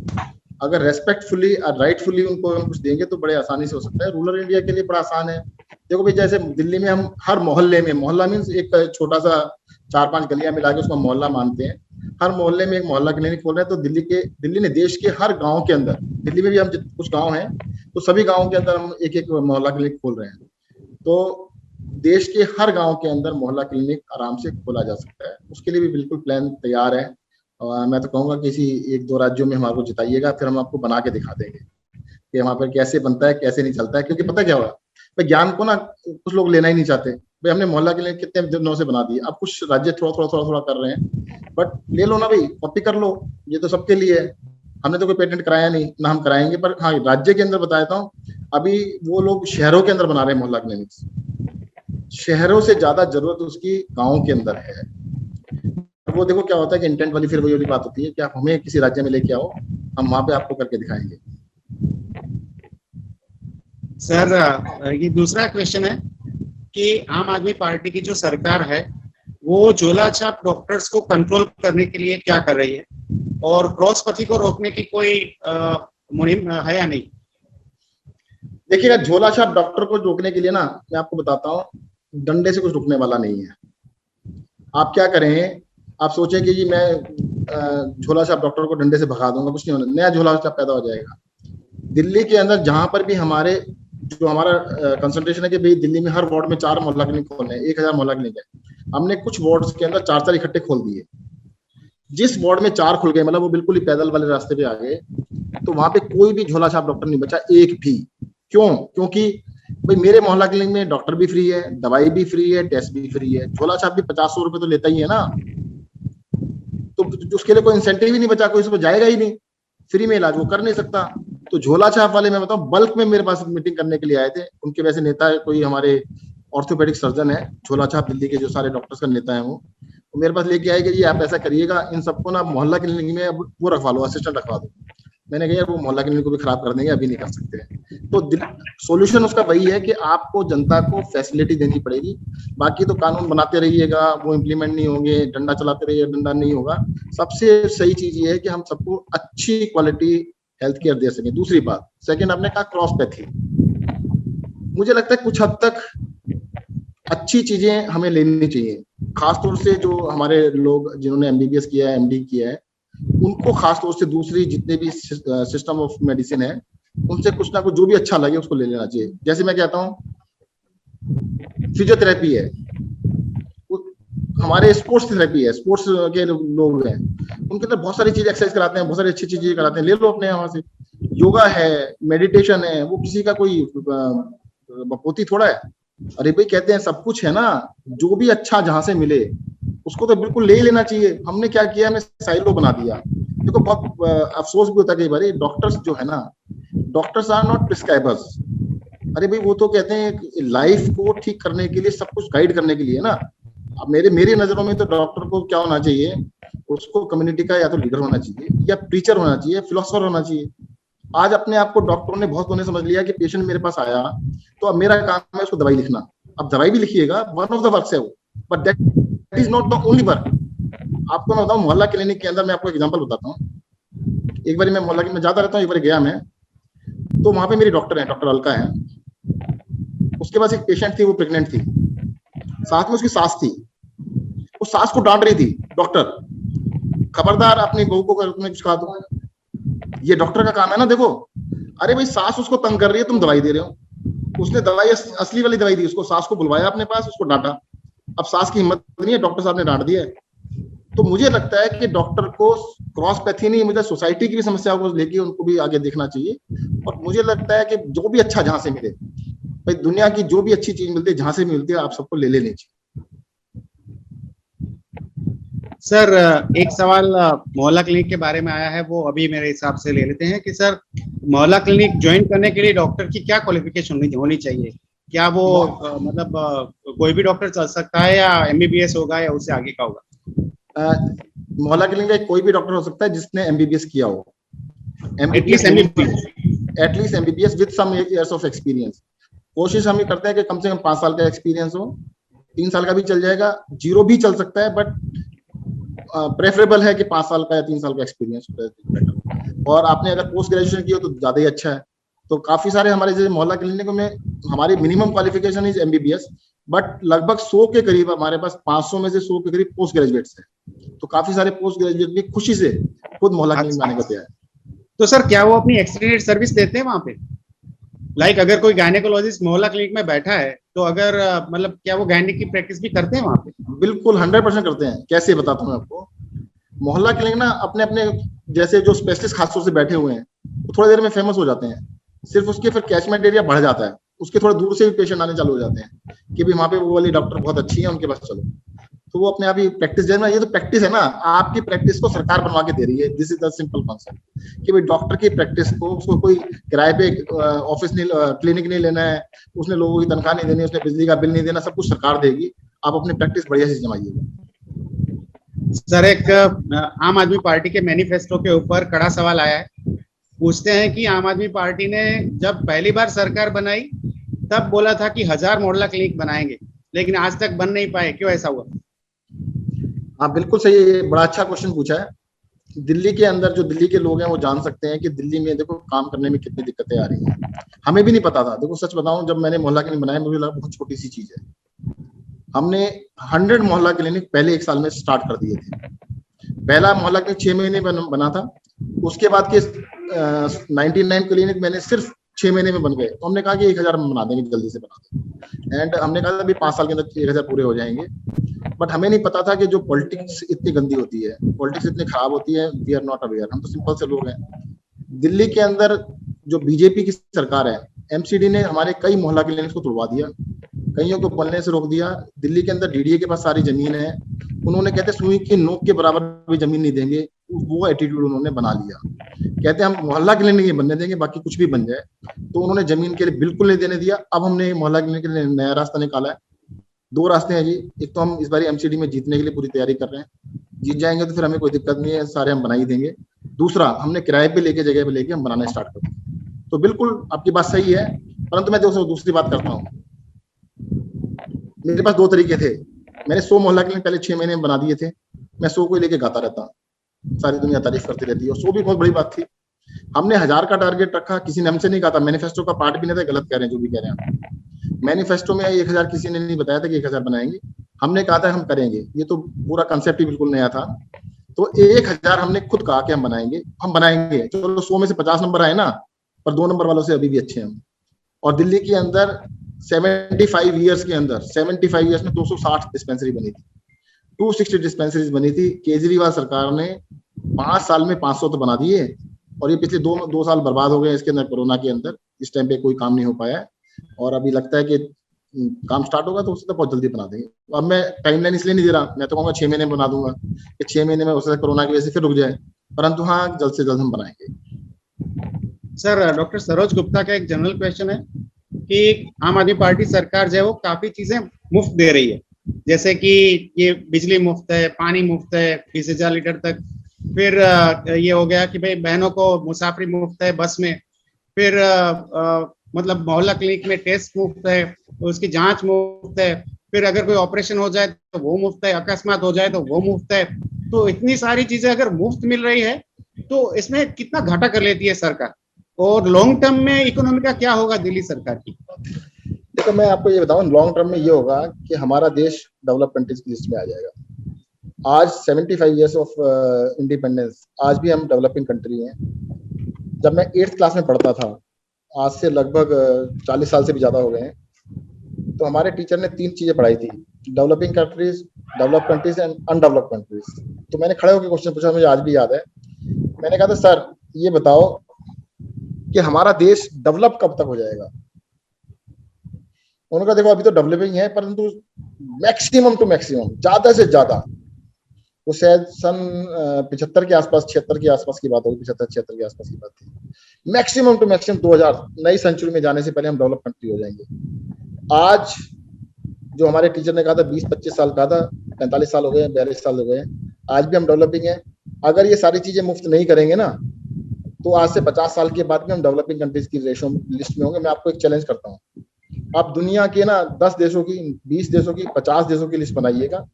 अगर रेस्पेक्टफुली और राइटफुली उनको हम कुछ देंगे तो बड़े आसानी से हो सकता है। रूरल इंडिया के लिए बड़ा आसान है। देखो भाई, जैसे दिल्ली में हम हर मोहल्ले में, मोहल्ला मीन्स एक छोटा सा 4-5 गलियां मिला के उसको मोहल्ला मानते हैं, हर मोहल्ले में एक मोहल्ला क्लिनिक खोल रहे हैं। तो दिल्ली ने देश के हर गांव के अंदर, दिल्ली में भी हम कुछ गांव हैं तो सभी गांवों के अंदर हम एक मोहल्ला क्लिनिक खोल रहे हैं। तो देश के हर गांव के अंदर मोहल्ला क्लिनिक आराम से खोला जा सकता है। उसके लिए भी बिल्कुल प्लान तैयार है। और मैं तो कहूंगा किसी 1-2 राज्यों में हमारे को जिताइएगा, फिर हम आपको बना के दिखा देंगे कि वहां पर कैसे बनता है, कैसे नहीं चलता है। क्योंकि पता क्या हुआ भाई, ज्ञान को ना कुछ लोग लेना ही नहीं चाहते। भाई हमने मोहल्ला के लिए कितने दिनों से बना दिए, अब कुछ राज्य थोड़ा कर रहे हैं, बट ले लो ना भाई, कॉपी कर लो, ये तो सबके लिए है। हमने तो कोई पेटेंट कराया नहीं, ना हम कराएंगे, पर हाँ राज्य के अंदर बता देता हूँ, अभी वो लोग शहरों के अंदर बना रहे हैं मोहल्ला क्लिनिक्स। शहरों से ज्यादा जरूरत उसकी गाँव के अंदर है। वो देखो क्या होता है कि इंटेंट वाली फिर वही वाली बात होती है कि आप हमें किसी राज्य में लेके आओ, हम वहां पे आपको करके दिखाएंगे। सर ये दूसरा क्वेश्चन है कि आम आदमी पार्टी की जो सरकार है वो झोला छाप डॉक्टर्स को कंट्रोल करने के लिए क्या कर रही है, और क्रॉस पथी को रोकने की कोई मुहिम है या नहीं? देखिएगा, झोला छाप डॉक्टर को रोकने के लिए ना, मैं आपको बताता हूँ, डंडे से कुछ रुकने वाला नहीं है। आप क्या करें, आप सोचें कि जी मैं झोला छाप डॉक्टर को डंडे से भगा दूंगा, कुछ नहीं होना, नया झोला छाप पैदा हो जाएगा। दिल्ली के अंदर जहां पर भी हमारे जो हमारा कंसंट्रेशन है कि भाई दिल्ली में हर वार्ड में 4 मोहल्ला क्लिनिक खोलने हैं, 1000 मोहल्ला क्लिनिक है, हमने कुछ वार्ड्स के अंदर 4-4 इकट्ठे खोल दिए। जिस वार्ड में 4 खुल गए, मतलब वो बिल्कुल ही पैदल वाले रास्ते पे आ गए, तो वहां पे कोई भी झोला छाप डॉक्टर नहीं बचा, एक भी। क्यों? क्योंकि भाई मेरे मोहल्ला क्लिनिक में डॉक्टर भी फ्री है, दवाई भी फ्री है, टेस्ट भी फ्री है, झोला छाप भी 50-100 रुपए तो लेता ही है ना, तो उसके लिए कोई इंसेंटिव ही नहीं बचा, कोई उसको जाएगा ही नहीं, फ्री में इलाज वो कर नहीं सकता। तो झोला छाप वाले, मैं बताऊं, बल्क में मेरे पास मीटिंग करने के लिए आए थे। उनके वैसे नेता है, कोई हमारे ऑर्थोपेडिक सर्जन है, झोला छाप दिल्ली के जो सारे डॉक्टर्स का नेता है, वो तो मेरे पास लेके आए कि जी आप ऐसा करिएगा, इन सबको ना मोहल्ला क्लिनिक में वो रखवा लो, असिस्टेंट रखवा दो। मैंने कहा यार वो मोहल्ला क्लिनिक को भी खराब कर देंगे, अभी नहीं कर सकते। तो सॉल्यूशन उसका वही है कि आपको जनता को फैसिलिटी देनी पड़ेगी। बाकी तो कानून बनाते रहिएगा, वो इम्प्लीमेंट नहीं होंगे, डंडा चलाते रहिए, डंडा नहीं होगा। सबसे सही चीज ये है कि हम सबको अच्छी क्वालिटी हेल्थ केयर दे सकें। दूसरी बात, सेकंड आपने कहा क्रॉस पैथी, मुझे लगता है कुछ हद तक अच्छी चीजें हमें लेनी चाहिए, खासतौर से जो हमारे लोग जिन्होंने एमबीबीएस किया है, एमडी किया है, उनको खासतौर से दूसरी जितने भी सिस्टम ऑफ मेडिसिन है, उनसे कुछ ना कुछ जो भी अच्छा लगे उसको ले लेना चाहिए। जैसे मैं कहता हूँ फिजियोथेरेपी है, हमारे स्पोर्ट्स थेरेपी है, स्पोर्ट्स के लोग हैं, उनके अंदर बहुत सारी चीजें एक्सरसाइज कराते हैं, बहुत सारी अच्छी चीजें कराते हैं, ले लो अपने यहाँ से। योगा है, मेडिटेशन है, वो किसी का कोई बपोती थोड़ा है। अरे भाई कहते हैं सब कुछ है ना, जो भी अच्छा जहां से मिले उसको तो बिल्कुल ले ही लेना चाहिए। हमने क्या किया, हमें साइलो बना दिया। देखो बहुत अफसोस भी होता है कई बार, डॉक्टर्स जो है ना, डॉक्टर्स आर नॉट प्रिस्क्राइबर्स। अरे भाई वो तो कहते हैं लाइफ को ठीक करने के लिए, सब कुछ गाइड करने के लिए ना। अब मेरी नजरों में तो डॉक्टर को क्या होना चाहिए, उसको कम्युनिटी का या तो लीडर होना चाहिए, या प्रीचर होना चाहिए, फिलोसफर होना चाहिए। आज अपने आप को डॉक्टरों ने बहुत ने समझ लिया कि पेशेंट मेरे पास आया तो अब मेरा काम है उसको दवाई लिखना। अब दवाई भी लिखिएगा, वन ऑफ द वर्क्स है वो, but that is not the only work. आपको मैं बताऊं, मोहल्ला क्लिनिक के अंदर मैं आपको एग्जांपल बताता हूँ। एक बार मैं मोहल्ला में जाता रहता हूँ, एक बार गया मैं, तो वहां पे मेरी डॉक्टर है, डॉक्टर अलका है, उसके पास एक पेशेंट थी, वो प्रेग्नेंट थी, साथ में उसकी सास थी। वो सास को डांट रही थी, डॉक्टर खबरदार अपनी बहू को कुछ कहा तो, ये डॉक्टर का काम है ना, देखो। अरे भाई सास उसको तंग कर रही है, तुम दवाई दे रहे हो। उसने दवाई असली वाली दवाई दी उसको, सास को बुलवाया अपने पास, उसको डांटा। अब सास की हिम्मत नहीं है, डॉक्टर साहब ने डांट दिया। तो मुझे लगता है कि डॉक्टर को क्रॉस पैथी नहीं, मुझे सोसाइटी की भी समस्याओं को लेके उनको भी आगे देखना चाहिए। और मुझे लगता है कि जो भी अच्छा जहां से मिले, भाई दुनिया की जो भी अच्छी चीज मिलती है, जहां से मिलती है, आप सबको ले लेनी चाहिए। सर एक सवाल मोहल्ला क्लिनिक के बारे में आया है, वो अभी मेरे हिसाब से ले लेते हैं कि सर मोहल्ला क्लिनिक ज्वाइन करने के लिए डॉक्टर की क्या क्वालिफिकेशन होनी चाहिए? क्या वो मतलब कोई भी डॉक्टर चल सकता है, या एमबीबीएस होगा, या उससे आगे का होगा? मोहल्ला क्लिनिक का कोई भी डॉक्टर हो सकता है जिसने एमबीबीएस किया हो, at least MBBS with some years of experience. कोशिश हम ये करते हैं कि कम से कम 5 साल का एक्सपीरियंस हो, 3 साल का भी चल जाएगा, 0 भी चल सकता है, बट प्रेफरेबल है कि 5 साल का या 3 साल का एक्सपीरियंस बेटर। और आपने अगर पोस्ट ग्रेजुएशन किया तो ज्यादा ही अच्छा है। तो काफी सारे हमारे जैसे मोहल्ला क्लिनिक में हमारी minimum qualification is MBBS, but लगभग 100 के करीब हमारे पास, 500 में से 100 के करीब पोस्ट ग्रेजुएट्स हैं। तो काफी सारे पोस्ट ग्रेजुएट भी खुशी से खुद मोहल्ला क्लिनिक में आने को तैयार है। तो सर क्या वो अपनी एक्सटेंडेड सर्विस देते हैं वहां पे? लाइक अगर कोई गायनेकोलॉजिस्ट मोहल्ला क्लिनिक में बैठा है, तो अगर मतलब क्या वो गायनिक की प्रैक्टिस भी करते हैं वहां पे? बिल्कुल 100% करते हैं। कैसे बताता हूँ मैं आपको, मोहल्ला क्लिनिक ना अपने अपने जैसे जो स्पेशलिस्ट खासतौर से बैठे हुए हैं, वो थोड़ी देर में फेमस हो जाते हैं। सिर्फ उसके फिर कैचमेंट एरिया बढ़ जाता है, उसके थोड़ा दूर से भी पेशेंट आने चालू हो जाते हैं कि भी वहां पे वो वाली डॉक्टर बहुत अच्छी है, उनके पास चलो। तो वो अपने आप ही प्रैक्टिस देना, ये तो प्रैक्टिस है ना, आपकी प्रैक्टिस को सरकार बनवा के दे रही है। This is the simple concept कि भाई डॉक्टर की प्रैक्टिस को, उसको कोई किराए पे ऑफिस नहीं, क्लिनिक नहीं लेना है, उसने लोगों की तनख्वाह नहीं देनी, उसने बिजली का बिल नहीं देना, सब कुछ सरकार देगी। आप अपनी प्रैक्टिस बढ़िया से जमाइएगा। सर एक आम आदमी पार्टी के मैनिफेस्टो के ऊपर कड़ा सवाल आया है। पूछते हैं कि आम आदमी पार्टी ने जब पहली बार सरकार बनाई तब बोला था कि 1000 मोहल्ला क्लिनिक बनाएंगे, लेकिन आज तक बन नहीं पाए, क्यों ऐसा हुआ? हाँ बिल्कुल सही है, ये बड़ा अच्छा क्वेश्चन पूछा है। दिल्ली के अंदर जो दिल्ली के लोग हैं वो जान सकते हैं कि दिल्ली में देखो काम करने में कितनी दिक्कतें आ रही हैं। हमें भी नहीं पता था, देखो सच बताऊं, जब मैंने मोहल्ला क्लिनिक बनाया मुझे लगा बहुत छोटी सी चीज है। हमने 100 मोहल्ला क्लिनिक पहले 1 साल में स्टार्ट कर दिए थे। पहला मोहल्ला क्लिनिक 6 महीने बना था, उसके बाद के 99 क्लिनिक मैंने सिर्फ 6 महीने में बन गए। तो हमने कहा कि 1000 हम बना देंगे, जल्दी से बना देंगे। एंड हमने कहा अभी 5 साल के अंदर 1000 पूरे हो जाएंगे। बट हमें नहीं पता था कि जो पॉलिटिक्स इतनी गंदी होती है, पॉलिटिक्स इतनी खराब होती है। वी आर नॉट अवेयर, हम तो सिंपल से लोग हैं। दिल्ली के अंदर जो बीजेपी की सरकार है, एमसीडी ने हमारे कई मोहल्ला क्लिनिक्स को तोड़वा दिया, कईयों को बनने से रोक दिया। दिल्ली के अंदर डीडीए के पास सारी जमीन है, उन्होंने कहते सुई की नोक के बराबर भी जमीन नहीं देंगे, वो एटीट्यूड उन्होंने बना लिया। कहते हम मोहल्ला क्लिनिक नहीं बनने देंगे, बाकी कुछ भी बन जाए। तो उन्होंने जमीन के लिए बिल्कुल नहीं देने दिया। अब हमने मोहल्ला क्लिनिक के लिए नया रास्ता निकाला है। 2 रास्ते हैं जी। एक तो हम इस बार एमसीडी में जीतने के लिए पूरी तैयारी कर रहे हैं, जीत जाएंगे तो फिर हमें कोई दिक्कत नहीं है, सारे हम बना ही देंगे। दूसरा, हमने किराए पे लेके जगह पे लेके हम बनाना स्टार्ट कर देंगे। तो बिल्कुल आपकी बात सही है, परंतु मैं दूसरी बात करता हूँ। मेरे पास 2 तरीके थे। मैंने 100 मोहल्ला क्लिनिक पहले 6 महीने में बना दिए थे। मैं 100 को लेके गाता रहता, सारी दुनिया तारीफ करती रहती है, और 100 भी बहुत बड़ी बात थी। हमने 1000 का टारगेट रखा, किसी ने हमसे नहीं कहा था, मैनिफेस्टो का पार्ट भी नहीं था। गलत कह रहे हैं जो भी कह रहे हैं। मैनिफेस्टो में 1000 किसी ने नहीं बताया था कि 1000 बनाएंगे। हमने कहा था हम करेंगे, ये तो पूरा कंसेप्ट ही बिल्कुल नया था। तो 1000 हमने खुद कहा कि हम बनाएंगे। चलो 100 में से 50 नंबर आए ना, पर 2 नंबर वालों से अभी भी अच्छे हैं हम। और दिल्ली के अंदर 75 ईयर्स के अंदर 75 ईयर्स में 260 डिस्पेंसरी बनी थी, 260 डिस्पेंसरीज बनी थी। केजरीवाल सरकार ने 5 साल में 500 तो बना दिए, और ये पिछले 2 साल बर्बाद हो गए इसके अंदर, कोरोना के अंदर। इस टाइम पे कोई काम नहीं हो पाया है, और अभी लगता है कि काम स्टार्ट होगा तो उससे तो बहुत जल्दी बना देंगे। अब मैं टाइमलाइन इसलिए नहीं दे रहा, मैं तो कहूँगा 6 महीने में बना दूंगा, कि 6 महीने में हो सकता है कोरोना की वजह से फिर रुक जाए, परंतु हाँ जल्द से जल्द हम बनाएंगे। सर, डॉक्टर सरोज गुप्ता का एक जनरल क्वेश्चन है कि आम आदमी पार्टी सरकार जो है वो काफी चीजें मुफ्त दे रही है, जैसे कि ये बिजली मुफ्त है, पानी मुफ्त है 20,000 लीटर तक। फिर ये हो गया कि भाई बहनों को मुसाफरी मुफ्त है बस में। फिर मतलब मोहल्ला क्लिनिक में टेस्ट मुफ्त है, उसकी जांच मुफ्त है। फिर अगर कोई ऑपरेशन हो जाए तो वो मुफ्त है, अकस्मात हो जाए तो वो मुफ्त है। तो इतनी सारी चीजें अगर मुफ्त मिल रही है तो इसमें कितना घाटा कर लेती है सरकार, और लॉन्ग टर्म में इकोनॉमी का क्या होगा दिल्ली सरकार की? देखो मैं आपको ये बताऊं, लॉन्ग टर्म में ये होगा कि हमारा देश डेवलप कंट्रीज की लिस्ट में आ जाएगा। आज 75 ईयर्स ऑफ इंडिपेंडेंस, आज भी हम डेवलपिंग कंट्री हैं। जब मैं 8th क्लास में पढ़ता था, आज से लगभग 40 साल से भी ज्यादा हो गए हैं, तो हमारे टीचर ने 3 चीजें पढ़ाई थी, developing countries, develop countries and undevelop countries. तो मैंने खड़े होकर क्वेश्चन पूछा, मुझे आज भी याद है। मैंने कहा था सर ये बताओ कि हमारा देश डेवलप कब तक हो जाएगा? उन्होंने कहा देखो अभी तो डेवलपिंग है, परंतु मैक्सिमम टू मैक्सिमम, ज्यादा से ज्यादा, वो शायद सन 75 के आसपास, 76 के आसपास की बात होगी, 75-76 के आसपास की बात थी। मैक्सिमम टू मैक्सिमम 2000 नई सेंचुरी में जाने से पहले हम डेवलप कंट्री हो जाएंगे। आज जो हमारे टीचर ने कहा था 20-25 साल कहा था, 45 साल हो गए, 42 साल हो गए, आज भी हम डेवलपिंग है। अगर ये सारी चीजें मुफ्त नहीं करेंगे ना, तो आज से 50 साल के बाद भी हम डेवलपिंग कंट्रीज की रेशो लिस्ट में होंगे। मैं आपको एक चैलेंज करता हूँ, आप दुनिया के ना 10 देशों की, 20 देशों की, 50 देशों की लिस्ट बनाइएगा,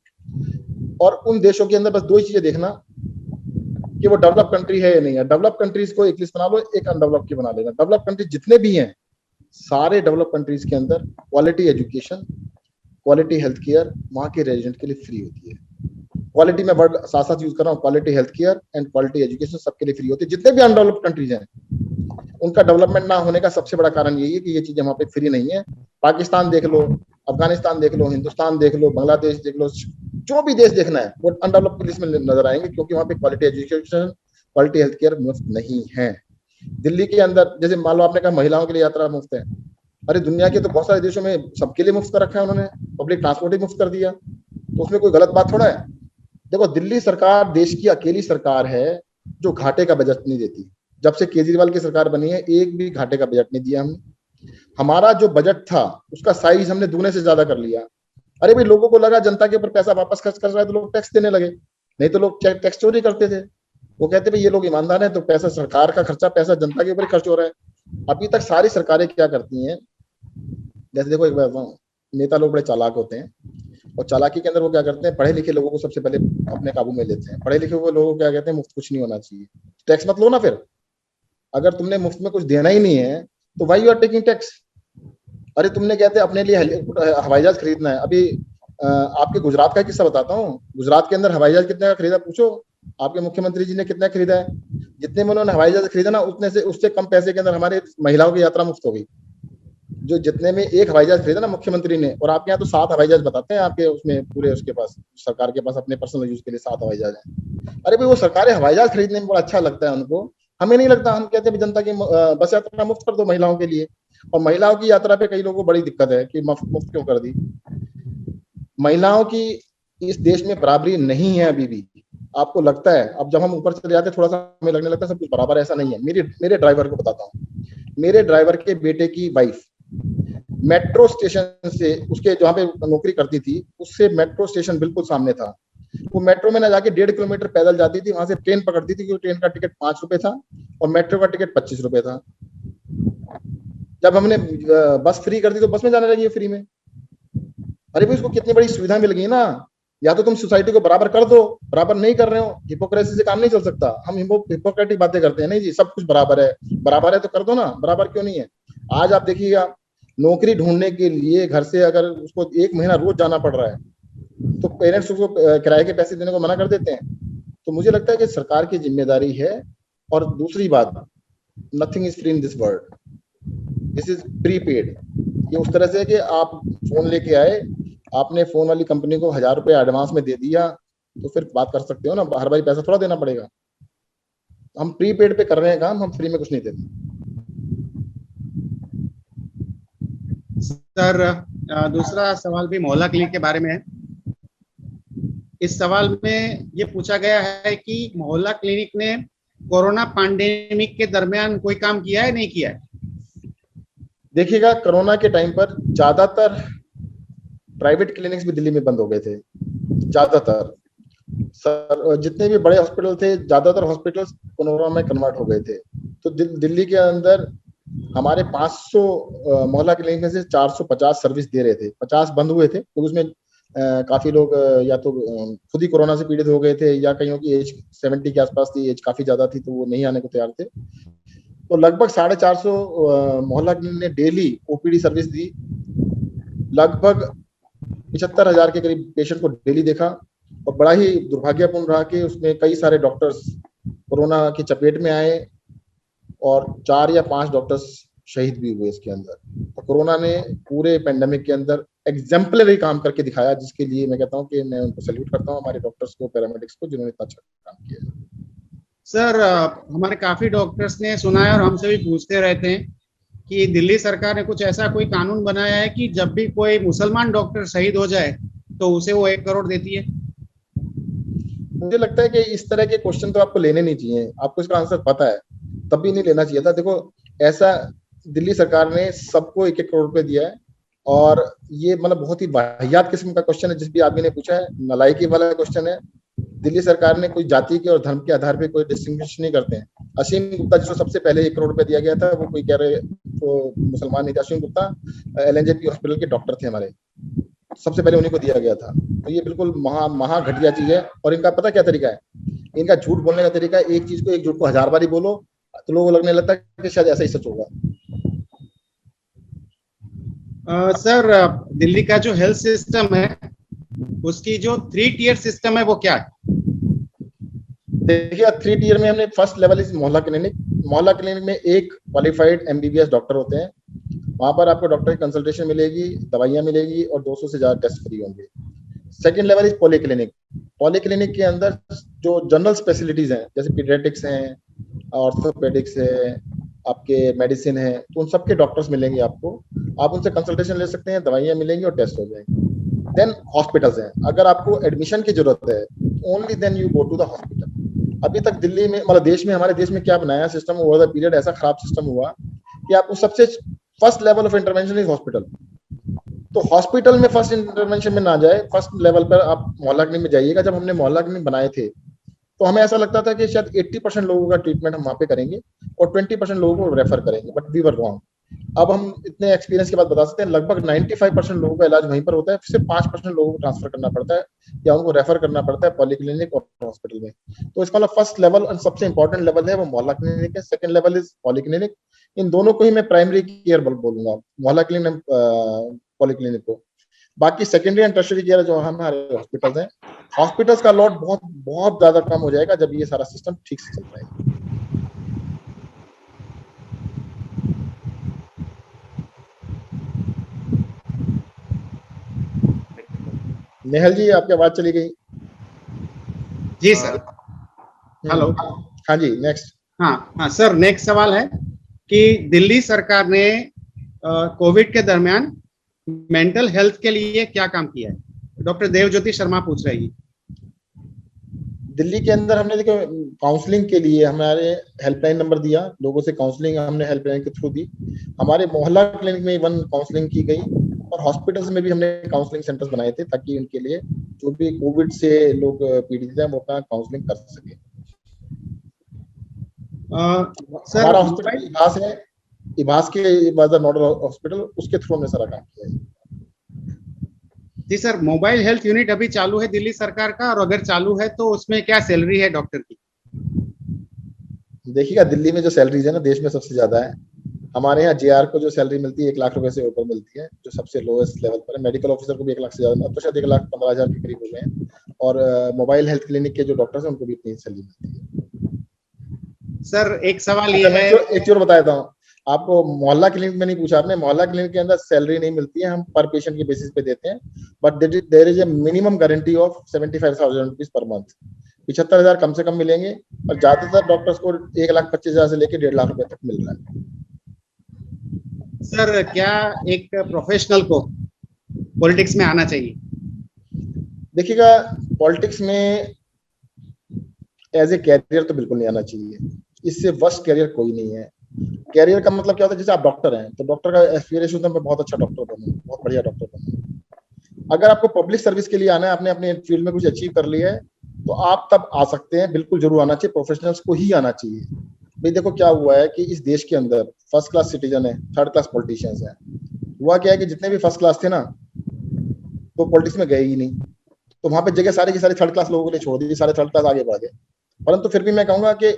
और उन देशों के अंदर बस 2 ही चीजें देखना कि वो डेवलप कंट्री है या नहीं है। डेवलप कंट्रीज को एक लिस्ट बना लो, एक अनडेवलप की बना लेना। डेवलप कंट्रीज जितने भी हैं, सारे डेवलप कंट्रीज के अंदर quality education, quality health care वहां के रेजिडेंट के लिए फ्री होती है। क्वालिटी में वर्ड साथ साथ यूज कर रहा हूँ, quality health care and quality education सबके लिए फ्री होती है। जितने भी अनडेवलप्ड कंट्रीज हैं, उनका डेवलपमेंट ना होने का सबसे बड़ा कारण यही है कि ये चीजें वहां पे फ्री नहीं है। पाकिस्तान देख लो, अफगानिस्तान देख लो, हिंदुस्तान देख लो, बांग्लादेश देख लो, जो भी देश देखना है वो अनडेवलप्ड लिस्ट में नजर आएंगे, क्योंकि वहां पे quality education, quality health care मुफ्त नहीं है। दिल्ली के अंदर जैसे मान लो आपने कहा महिलाओं के लिए यात्रा मुफ्त है, अरे दुनिया के तो बहुत सारे देशों में सबके लिए मुफ्त कर रखा है उन्होंने, पब्लिक ट्रांसपोर्ट ही मुफ्त कर दिया, तो उसमें कोई गलत बात थोड़ा है। देखो दिल्ली सरकार देश की अकेली सरकार है जो घाटे का बजट नहीं देती। जब से केजरीवाल की सरकार बनी है, एक भी घाटे का बजट नहीं दिया हमने। हमारा जो बजट था उसका साइज हमने दुगने से ज्यादा कर लिया। अरे भाई लोगों को लगा जनता के ऊपर पैसा वापस खर्च कर रहा है तो लोग टैक्स देने लगे, नहीं तो लोग टैक्स चोरी करते थे। वो कहते भाई ये लोग ईमानदार हैं तो पैसा सरकार का खर्चा, पैसा जनता के ऊपर खर्च हो रहा है। अभी तक सारी सरकारें क्या करती हैं, जैसे देखो एक बात बताऊं, नेता लोग बड़े चालाक होते हैं। और चालाकी के अंदर वो क्या करते हैं, पढ़े लिखे लोगों को सबसे पहले अपने काबू में लेते हैं। पढ़े लिखे हुए लोगों को क्या कहते हैं, मुफ्त कुछ नहीं होना चाहिए, टैक्स मत लो ना। फिर अगर तुमने मुफ्त में कुछ देना ही नहीं है तो why you are taking tax. अरे तुमने कहते हैं अपने लिए हवाई जहाज खरीदना है। अभी आपके गुजरात का किस्सा बताता हूँ। गुजरात के अंदर हवाई जहाज कितने का खरीदा पूछो, आपके मुख्यमंत्री जी ने कितना खरीदा है? जितने में उन्होंने हवाई जहाज खरीदा ना, उतने से उससे कम पैसे के अंदर हमारे महिलाओं की यात्रा मुफ्त हो गई। जो जितने में एक हवाई जहाज खरीदा ना मुख्यमंत्री ने, और आपके यहाँ तो 7 हवाई जहाज बताते हैं आपके उसमें पूरे, उसके पास सरकार के पास अपने पर्सनल यूज के लिए 7 हवाई जहाज है। अरे भाई वो सरकारी हवाई जहाज खरीदने में बड़ा अच्छा लगता है उनको, हमें नहीं लगता। हम कहते हैं जनता की बस यात्रा मुफ्त कर दो महिलाओं के लिए। और महिलाओं की यात्रा पे कई लोगों को बड़ी दिक्कत है कि मुफ्त क्यों कर दी। महिलाओं की इस देश में बराबरी नहीं है अभी भी। आपको लगता है, अब जब हम ऊपर चले जाते हैं थोड़ा सा हमें लगने लगता है सब कुछ बराबर, ऐसा नहीं है। मेरे ड्राइवर को बताता हूँ, मेरे ड्राइवर के बेटे की वाइफ मेट्रो स्टेशन से, उसके जहाँ पे नौकरी करती थी उससे मेट्रो स्टेशन बिल्कुल सामने था। वो मेट्रो में ना जाके 1.5 किलोमीटर पैदल जाती थी, वहां से ट्रेन पकड़ती थी, क्योंकि ट्रेन का टिकट 5 रुपए था और मेट्रो का टिकट 25 रुपए था। जब हमने बस फ्री कर दी तो बस में जाने लगी है फ्री में। अरे भाई उसको कितनी बड़ी सुविधा मिल गई ना। या तो तुम सोसाइटी को बराबर कर दो, बराबर नहीं कर रहे हो, हिपोक्रेसी से काम नहीं चल सकता। हम हिपोक्रेटिक बातें करते हैं, नहीं जी सब कुछ बराबर है, बराबर है तो कर दो ना, बराबर क्यों नहीं है? आज आप देखिएगा, नौकरी ढूंढने के लिए घर से अगर उसको 1 महीना रोज जाना पड़ रहा है तो पेरेंट्स उसको किराए के पैसे देने को मना कर देते हैं। तो मुझे लगता है कि सरकार की जिम्मेदारी है। और दूसरी बात, nothing is free in this world, this is prepaid. ये उस तरह से है कि आप फोन लेके आए, आपने फोन वाली कंपनी को 1000 रुपए एडवांस में दे दिया तो फिर बात कर सकते हो ना, हर बार पैसा थोड़ा देना पड़ेगा। हम प्रीपेड पे कर रहे हैं काम, हम फ्री में कुछ नहीं देते। सर दूसरा सवाल भी मोहल्ला क्लिनिक के बारे में है। इस सवाल में ये पूछा गया है कि मोहल्ला क्लिनिक ने कोरोना पैंडेमिक के दरमियान कोई काम किया है, नहीं किया है? देखिएगा, कोरोना के टाइम पर ज्यादातर प्राइवेट क्लिनिक्स भी दिल्ली में बंद हो गए थे। ज्यादातर सर जितने भी बड़े हॉस्पिटल थे, ज्यादातर हॉस्पिटल्स कोरोना में कन्वर्ट हो गए थे। तो दिल्ली के अंदर हमारे 500 मोहल्ला क्लिनिक में से 450 सर्विस दे रहे थे, 50 बंद हुए थे। तो उसमें काफी लोग या तो खुद ही कोरोना से पीड़ित हो गए थे, या कईयों की एज 70 के आसपास थी, एज काफी ज्यादा थी, तो वो नहीं आने को तैयार थे। तो लगभग 450 मोहल्ला क्लिनिक ने डेली ओपीडी सर्विस दी। लगभग 75,000 के करीब पेशेंट को डेली देखा। और बड़ा ही दुर्भाग्यपूर्ण रहा कि उसमें कई सारे डॉक्टर्स कोरोना की चपेट में आए और 4 या 5 डॉक्टर्स शहीद भी हुए इसके अंदर। तो कोरोना ने पूरे पेंडेमिक के अंदर एग्जाम्पलरी काम करके दिखाया, जिसके लिए मैं कहता हूँ कि मैं उनको सैल्यूट करता हूँ, हमारे डॉक्टर्स को, पैरामेडिक्स को, जिन्होंने इतना अच्छा काम किया। सर हमारे काफी डॉक्टर्स ने सुना है और हमसे भी पूछते रहते हैं कि दिल्ली सरकार ने कुछ ऐसा कोई कानून बनाया है कि जब भी कोई मुसलमान डॉक्टर शहीद हो जाए तो उसे वो 1 करोड़ देती है। मुझे लगता है कि इस तरह के क्वेश्चन तो आपको लेने नहीं चाहिए, आपको इसका आंसर पता है तब भी नहीं लेना चाहिए था। देखो, ऐसा दिल्ली सरकार ने सबको 1-1 करोड़ रुपए दिया है, और ये मतलब बहुत ही वाहियात किस्म का क्वेश्चन है जिस भी आदमी ने पूछा है, नालायकी वाला क्वेश्चन है। दिल्ली सरकार ने कोई जाति के और धर्म के आधार पे कोई डिस्टिंग्विश नहीं करते हैं। असीम गुप्ता जिसको सबसे पहले 1 करोड़ रुपए दिया गया था, वो कोई कह रहे वो मुसलमान नहीं थे। असीम गुप्ता LNJP हॉस्पिटल के डॉक्टर थे हमारे, सबसे पहले उन्हीं को दिया गया था। तो ये बिल्कुल महा घटिया चीज है। और इनका पता क्या तरीका है, इनका झूठ बोलने का तरीका है। एक झूठ को 1000 बार ही बोलो तो लोगों को लगने लगता है कि शायद ऐसा ही सच होगा। सर दिल्ली का जो हेल्थ सिस्टम है उसकी जो 3 टियर सिस्टम है वो क्या है? देखिए, 3 टियर में हमने फर्स्ट लेवल इज मोहल्ला क्लिनिक। मोहल्ला क्लिनिक में एक क्वालिफाइड MBBS डॉक्टर होते हैं। वहां पर आपको डॉक्टर की कंसल्टेशन मिलेगी, दवाइयां मिलेगी और 200 से ज्यादा टेस्ट फ्री होंगे। Second level is polyclinic. Polyclinic के अंदर जो जनरल स्पेशलिटीज हैं, जैसे पीडियाट्रिक्स हैं, ऑर्थोपेडिक्स है, आपके मेडिसिन है, तो उन सबके डॉक्टर्स मिलेंगे आपको। आप उनसे कंसल्टेशन ले सकते हैं, दवाइयां मिलेंगी और टेस्ट हो जाएंगे। देन हॉस्पिटल्स हैं। अगर आपको एडमिशन की जरूरत है, only then you go to the hospital. अभी तक दिल्ली में, मतलब देश में, हमारे देश में क्या बनाया सिस्टम, ओवर द पीरियड ऐसा खराब सिस्टम हुआ कि आपको सबसे first level of intervention is hospital. तो हॉस्पिटल में फर्स्ट इंटरवेंशन में ना जाए, फर्स्ट लेवल पर आप मोहल्ला क्लिनिक में जाइएगा। जब हमने मोहल्ला क्लिनिक बनाए थे तो हमें ऐसा लगता था कि शायद 80% लोगों का ट्रीटमेंट हम वहां पे करेंगे और 20% लोगों को रेफर करेंगे, बट वी वर रॉन्ग। अब हम इतने एक्सपीरियंस के बाद बता सकते हैं लगभग 95% लोगों का इलाज वहीं पर होता है, सिर्फ 5% लोगों को ट्रांसफर करना पड़ता है या उनको रेफर करना पड़ता है पॉलीक्लिनिक और हॉस्पिटल में। तो इसका मतलब फर्स्ट लेवल और सबसे इंपॉर्टेंट लेवल है वो मोहल्ला क्लिनिक है, सेकंड लेवल इज पॉलीक्लिनिक। इन दोनों को ही मैं प्राइमरी केयर बोलूंगा, मोहल्ला क्लिनिक पॉलीक्लिनिक को। बाकी सेकेंडरी एंड टर्शरी केयर जो हमारे हॉस्पिटल्स हैं, हॉस्पिटल्स का लॉट बहुत बहुत ज्यादा कम हो जाएगा जब ये सारा सिस्टम ठीक से चल पाएगा। नेहल जी आपकी आवाज चली गई। जी सर। हेलो। हाँ जी नेक्स्ट। हाँ हाँ सर, नेक्स्ट सवाल है कि दिल्ली सरकार ने कोविड के दरमियान मेंटल हेल्थ के लिए क्या काम किया है? डॉक्टर देवज्योति शर्मा पूछ रही है। दिल्ली के अंदर हमने देखो काउंसलिंग के लिए हमारे हेल्पलाइन नंबर दिया, लोगों से काउंसलिंग हमने हेल्पलाइन के थ्रू दी। हमारे मोहल्ला क्लिनिक में वन काउंसलिंग की गई और हॉस्पिटल्स में भी हमने काउंसलिंग सेंटर्स बनाए थे ताकि उनके लिए जो भी कोविड से लोग पीड़ित हैं वो अपना काउंसलिंग कर सके। सर हमारा हॉस्पिटल इबास है, इबास के वाज द नोडल हॉस्पिटल, उसके थ्रू हमने सारा काम किया है। जी सर, मोबाइल हेल्थ यूनिट अभी चालू है दिल्ली सरकार का, और अगर चालू है तो उसमें क्या सैलरी है डॉक्टर की? देखिएगा दिल्ली में जो सैलरीज है ना देश में सबसे ज्यादा है। हमारे यहाँ जेआर को जो सैलरी मिलती है 1 लाख रुपए से ऊपर मिलती है, जो सबसे लोएस्ट लेवल पर है। मेडिकल ऑफिसर को भी 1 लाख से ज्यादा, अब तो शायद 1,15,000 के करीब हो गए हैं। और मोबाइल हेल्थ क्लिनिक के जो डॉक्टर्स हैं उनको भी इतनी सैलरी मिलती है। सर एक सवाल अच्छा ये मैं है। एक चीज बता देता हूँ आपको, मोहल्ला क्लिनिक में नहीं पूछा आपने, मोहल्ला क्लिनिक के अंदर सैलरी नहीं मिलती है, हम पर पेशेंट के बेसिस पे देते हैं। But there is a minimum guarantee of 75,000 rupees per month. 75,000 कम से कम मिलेंगे और ज्यादातर डॉक्टर्स को 1,25,000 से लेकर 1.5 लाख रुपए तक मिल रहा है। सर क्या एक प्रोफेशनल को पॉलिटिक्स में आना चाहिए? देखिएगा पॉलिटिक्स में एज ए कैरियर तो बिल्कुल नहीं आना चाहिए, इससे वर्स्ट कैरियर कोई नहीं है। कैरियर का मतलब क्या होता है, जैसे आप डॉक्टर हैं तो डॉक्टर का एस्पिरेशन होता है मैं बहुत अच्छा डॉक्टर बनूं, बहुत बढ़िया डॉक्टर बनूं। अगर आपको पब्लिक सर्विस के लिए आना है, आपने अपने फील्ड में कुछ अचीव कर लिया है, तो आप तब आ सकते हैं, बिल्कुल जरूर आना चाहिए, प्रोफेशनल्स को ही आना चाहिए। भाई देखो क्या हुआ है कि इस देश के अंदर फर्स्ट क्लास सिटीजन है, थर्ड क्लास पॉलिटिशियंस है। हुआ क्या है कि जितने भी फर्स्ट क्लास थे ना तो पॉलिटिक्स में गए ही नहीं, तो वहां पे जगह सारी की सारी थर्ड क्लास लोगों के लिए छोड़ दी, सारे थर्ड क्लास आगे बढ़ गए। परंतु फिर भी मैं कहूंगा कि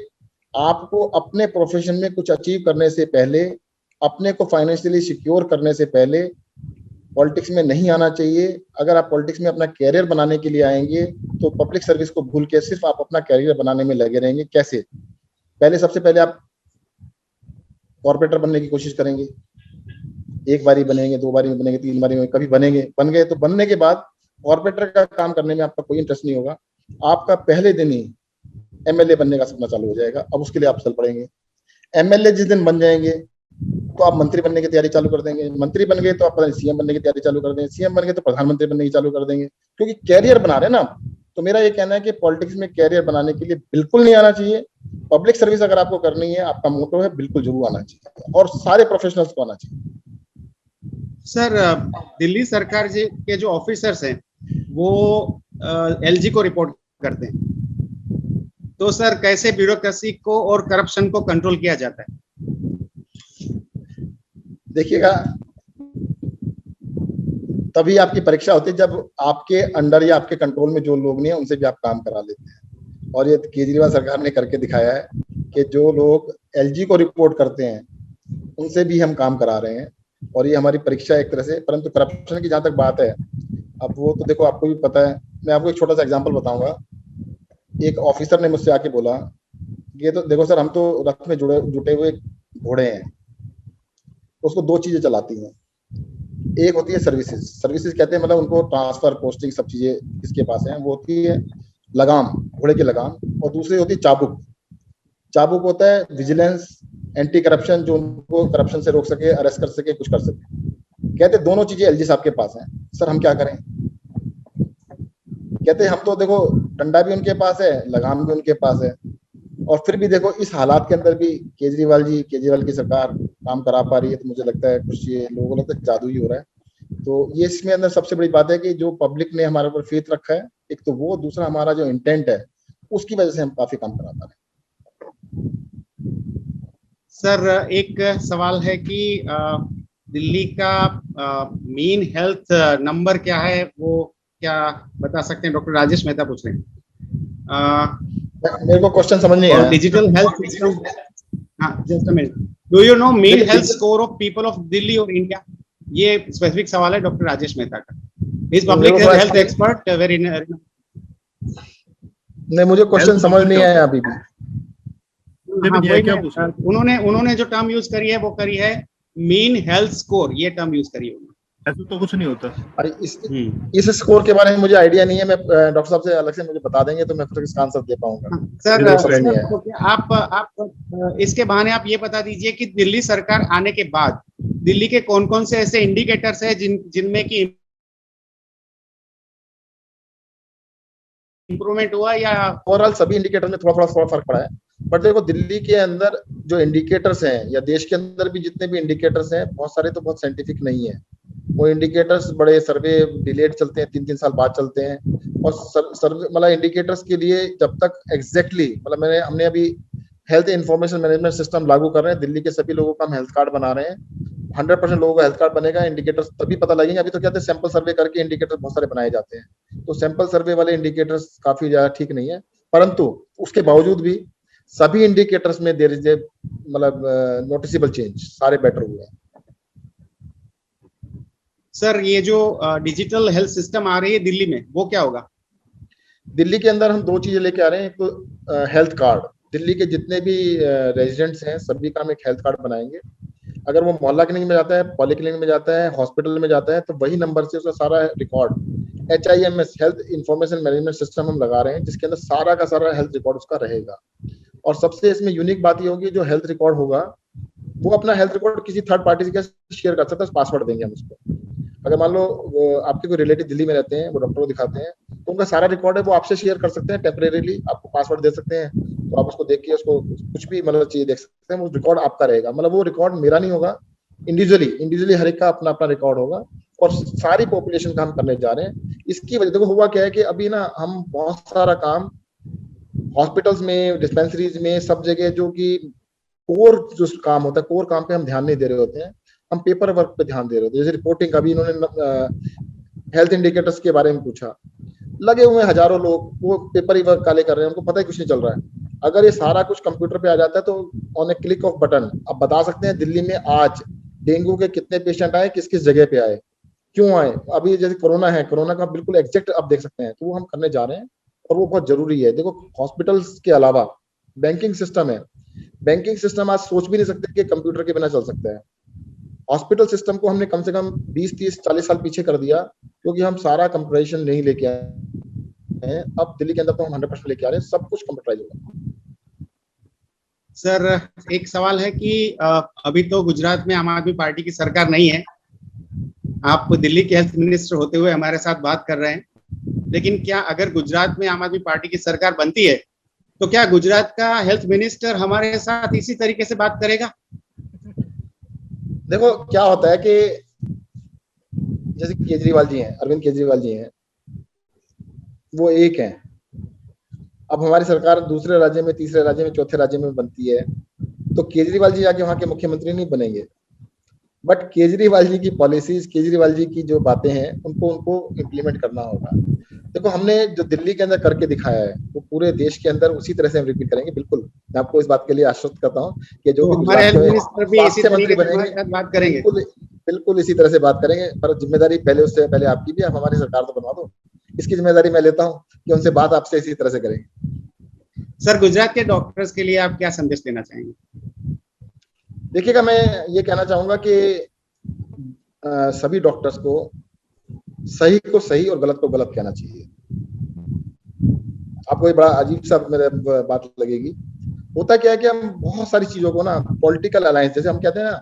आपको अपने प्रोफेशन में कुछ अचीव करने से पहले, अपने को फाइनेंशियली सिक्योर करने से पहले पॉलिटिक्स में नहीं आना चाहिए। अगर आप पॉलिटिक्स में अपना कैरियर बनाने के लिए आएंगे तो पब्लिक सर्विस को भूल के सिर्फ आप अपना कैरियर बनाने में लगे रहेंगे। कैसे? पहले सबसे पहले आप कॉर्पोरेटर बनने की कोशिश करेंगे, एक बारी बनेंगे, 2 बारी में बनेंगे, 3 बारी में कभी बनेंगे, बन गए तो बनने के बाद कॉर्पोरेटर का काम करने में आपका कोई इंटरेस्ट नहीं होगा, आपका पहले दिन ही एमएलए बनने का सपना चालू हो जाएगा। अब उसके लिए आप चल पड़ेंगे। एमएलए जिस दिन बन जाएंगे तो आप मंत्री बनने की तैयारी चालू कर देंगे, मंत्री बन गए तो आप सीएम बनने की तैयारी चालू कर देंगे, सीएम बन गए तो प्रधानमंत्री बनने की चालू कर देंगे, क्योंकि कैरियर बना रहे हैं ना। तो मेरा ये कहना है कि पॉलिटिक्स में कैरियर बनाने के लिए बिल्कुल नहीं आना चाहिए। पब्लिक सर्विस अगर आपको करनी है, आपका मोटो है, बिल्कुल जरूर आना चाहिए और सारे प्रोफेशनल्स को आना चाहिए। सर दिल्ली सरकार जी के जो ऑफिसर्स हैं वो एलजी को रिपोर्ट करते हैं, तो सर कैसे ब्यूरोक्रेसी को और करप्शन को कंट्रोल किया जाता है? देखिएगा तभी आपकी परीक्षा होती है जब आपके अंडर या आपके कंट्रोल में जो लोग नहीं है उनसे भी आप काम करा लेते हैं। और ये केजरीवाल सरकार ने करके दिखाया है कि जो लोग एलजी को रिपोर्ट करते हैं उनसे भी हम काम करा रहे हैं, और ये हमारी परीक्षा एक तरह से। परंतु करप्शन की जहां तक बात है, अब वो तो देखो आपको भी पता है। मैं आपको एक छोटा सा एग्जांपल बताऊंगा। एक ऑफिसर ने मुझसे आके बोला, ये तो देखो सर हम तो रथ में जुटे हुए घोड़े हैं, उसको 2 चीजें चलाती हैं। एक होती है सर्विसेज, सर्विसेज कहते हैं मतलब उनको ट्रांसफर पोस्टिंग सब चीजें किसके पास है, वो होती है लगाम, घोड़े की लगाम। और दूसरी होती है चाबुक। चाबुक होता है विजिलेंस, एंटी करप्शन, जो उनको करप्शन से रोक सके, अरेस्ट कर सके, कुछ कर सके। कहते दोनों चीजें एलजी साहब के पास हैं। सर हम क्या करें? कहते हम तो देखो डंडा भी उनके पास है, लगाम भी उनके पास है, और फिर भी देखो इस हालात के अंदर भी केजरीवाल की सरकार काम करा पा रही है। तो मुझे लगता है कुछ ये लोगों को लगता है जादू ही हो रहा है। तो ये इसमें अंदर सबसे बड़ी बात है कि जो पब्लिक ने हमारे ऊपर फेथ रखा है, एक तो वो, दूसरा हमारा जो इंटेंट है, उसकी वजह से हम काफी काम करा पा रहे हैं। सर एक सवाल है कि दिल्ली का मेन हेल्थ नंबर क्या है, वो क्या बता सकते हैं? डॉक्टर राजेश मेहता पूछ रहे हैं। मेरे को क्वेश्चन समझ नहीं और आया। डिजिटल हेल्थ सिस्टम, हाँ just a minute, do you know main health score of people of Delhi और इंडिया? ये स्पेसिफिक सवाल है डॉक्टर राजेश मेहता का। इज मेरे पब्लिक को थोड़ा हेल्थ एक्सपर्ट वेरी नहीं, मुझे क्वेश्चन हेल्थ समझ नंबर नहीं क्या होता आया है? अभी भी। हाँ नहीं वही क्या मैं पूछ रहे हो? उन्होंने जो टर्म यूज करी है वो करी है मीन हेल्थ स्कोर, ये टर्म यूज करी है उन्होंने। ऐसा तो कुछ नहीं होता। अरे इस स्कोर के बारे में मुझे आइडिया नहीं है। मैं डॉक्टर साहब से अलग से मुझे बता देंगे तो मैं फिर इसका आंसर दे पाऊंगा। हाँ, सर मेरे को समझ नहीं सर आया। तो क्या आप इसके बहाने आप ये बता दीजिए कि दिल्ली सरकार आने के बाद दिल्ली के कौन कौन से ऐसे इंडिकेटर्स हैं जिनमें कि इम्प्रूवमेंट हुआ या ओवरऑल सभी इंडिकेटर में थोड़ा थोड़ा फर्क पड़ा है। बट देखो, दिल्ली के अंदर जो इंडिकेटर्स हैं या देश के अंदर भी जितने भी इंडिकेटर्स हैं, बहुत सारे तो बहुत साइंटिफिक नहीं है। वो इंडिकेटर्स बड़े सर्वे डिलेड चलते हैं, 3-3 साल बाद चलते हैं। और सर्वे मतलब इंडिकेटर्स के लिए जब तक एग्जैक्टली मतलब हमने अभी हेल्थ इंफॉर्मेशन मैनेजमेंट सिस्टम लागू कर रहे हैं। दिल्ली के सभी लोगों का हम हेल्थ कार्ड बना रहे हैं। 100% लोगों का हेल्थ कार्ड बनेगा। इंडिकेटर्स तभी पता लगेंगे। अभी तो क्या है, सैंपल सर्वे करके इंडिकेटर्स बहुत सारे बनाए जाते हैं। तो सैंपल सर्वे वाले इंडिकेटर्स काफी ज्यादा ठीक नहीं है। परंतु उसके बावजूद भी सभी इंडिकेटर्स में देयर इज ए मतलब नोटिसेबल चेंज, सारे बेटर हुए हैं। सर ये जो डिजिटल हेल्थ सिस्टम आ रही है दिल्ली में, वो क्या होगा? दिल्ली के अंदर हम 2 चीजें लेके आ रहे हैं। एक तो हेल्थ कार्ड, दिल्ली के जितने भी रेजिडेंट्स हैं सभी का हम एक हेल्थ कार्ड बनाएंगे। अगर वो मोहल्ला क्लिनिक में जाता है, पॉलीक्लिनिक में जाता है, हॉस्पिटल में जाता है, तो वही नंबर से उसका सारा record HIMS health information management system हम लगा रहे हैं, जिसके अंदर सारा का सारा हेल्थ रिकॉर्ड उसका रहेगा। और सबसे इसमें यूनिक बात ये होगी, जो हेल्थ रिकॉर्ड होगा वो अपना हेल्थ रिकॉर्ड किसी थर्ड पार्टी से शेयर कर सकता है। पासवर्ड देंगे हम उसको। अगर मान लो आपके कोई रिलेटिव दिल्ली में रहते हैं, वो डॉक्टर को दिखाते हैं, तो उनका सारा रिकॉर्ड है वो आपसे शेयर कर सकते हैं। टेम्परेरीली आपको पासवर्ड दे सकते हैं, तो आप उसको देख के उसको कुछ भी मतलब चीज देख सकते हैं। वो रिकॉर्ड आपका रहेगा, मतलब वो रिकॉर्ड मेरा नहीं होगा, इंडिविजुअली हर एक का अपना अपना रिकॉर्ड होगा। और सारी पॉपुलेशन का हम करने जा रहे हैं। इसकी वजह देखो हुआ क्या है कि अभी ना हम बहुत सारा काम हॉस्पिटल्स में, डिस्पेंसरीज में, सब जगह जो कि कोर जो काम होता है, कोर काम पे हम ध्यान नहीं दे रहे होते हैं। हम पेपर वर्क पे ध्यान दे रहे होते हैं। जैसे रिपोर्टिंग, अभी इन्होंने हेल्थ इंडिकेटर्स के बारे में पूछा, लगे हुए हजारों लोग वो पेपर ही वर्क काले कर रहे हैं, उनको पता ही कुछ नहीं चल रहा है। अगर ये सारा कुछ कंप्यूटर पे आ जाता है तो on A click off button आप बता सकते हैं दिल्ली में आज डेंगू के कितने पेशेंट आए, किस किस जगह पे आए, क्यों आए। अभी जैसे कोरोना है, कोरोना का बिल्कुल एग्जैक्ट आप देख सकते हैं। तो वो हम करने जा रहे हैं और वो बहुत जरूरी है। देखो, हॉस्पिटल्स के अलावा बैंकिंग सिस्टम है। बैंकिंग सिस्टम आज सोच भी नहीं सकते कि कंप्यूटर के बिना चल सकता है। हॉस्पिटल सिस्टम को हमने कम से कम 20-30-40 साल पीछे कर दिया, क्योंकि हम सारा कंप्यूटराइजेशन नहीं लेके आए हैं। अब दिल्ली के अंदर तो हम 100% लेके आ रहे हैं, सब कुछ कंप्यूटराइज होगा। सर एक सवाल है कि अभी तो गुजरात में आम आदमी पार्टी की सरकार नहीं है, आप दिल्ली के हेल्थ मिनिस्टर होते हुए हमारे साथ बात कर रहे हैं, लेकिन क्या अगर गुजरात में आम आदमी पार्टी की सरकार बनती है तो क्या गुजरात का हेल्थ मिनिस्टर हमारे साथ इसी तरीके से बात करेगा? देखो क्या होता है कि जैसे केजरीवाल जी हैं, अरविंद केजरीवाल जी हैं, वो एक हैं। अब हमारी सरकार दूसरे राज्य में, तीसरे राज्य में, चौथे राज्य में बनती है, तो केजरीवाल जी आके वहां के मुख्यमंत्री नहीं बनेंगे। बट केजरीवाल जी की पॉलिसीज, केजरीवाल जी की जो बातें हैं, उनको इम्प्लीमेंट करना होगा। देखो, हमने जो दिल्ली के अंदर करके दिखाया है वो पूरे देश के अंदर उसी तरह से हम रिपीट करेंगे। बिल्कुल, मैं आपको इस बात के लिए आश्वस्त करता हूँ कि जो तो भी हमारे गुजरात हेल्थ में मिनिस्टर भी इसी स्वास्थ्य मंत्री तरीके से बनेंगे, हमारे साथ बात करेंगे? बिल्कुल बिल्कुल इसी तरह से बात करेंगे। पर जिम्मेदारी पहले उससे पहले आपकी भी, आप हमारी सरकार तो बनवा दो। इसकी जिम्मेदारी मैं लेता हूँ कि उनसे बात आपसे इसी तरह से करेंगे। सर गुजरात के डॉक्टर्स के लिए आप क्या संदेश देना चाहेंगे? देखिएगा, मैं ये कहना चाहूंगा कि सभी डॉक्टर्स को सही को सही और गलत को गलत कहना चाहिए। आपको ये बड़ा अजीब सा मेरे बात लगेगी। होता क्या है कि हम बहुत सारी चीजों को ना पॉलिटिकल अलायंस, जैसे हम कहते हैं ना,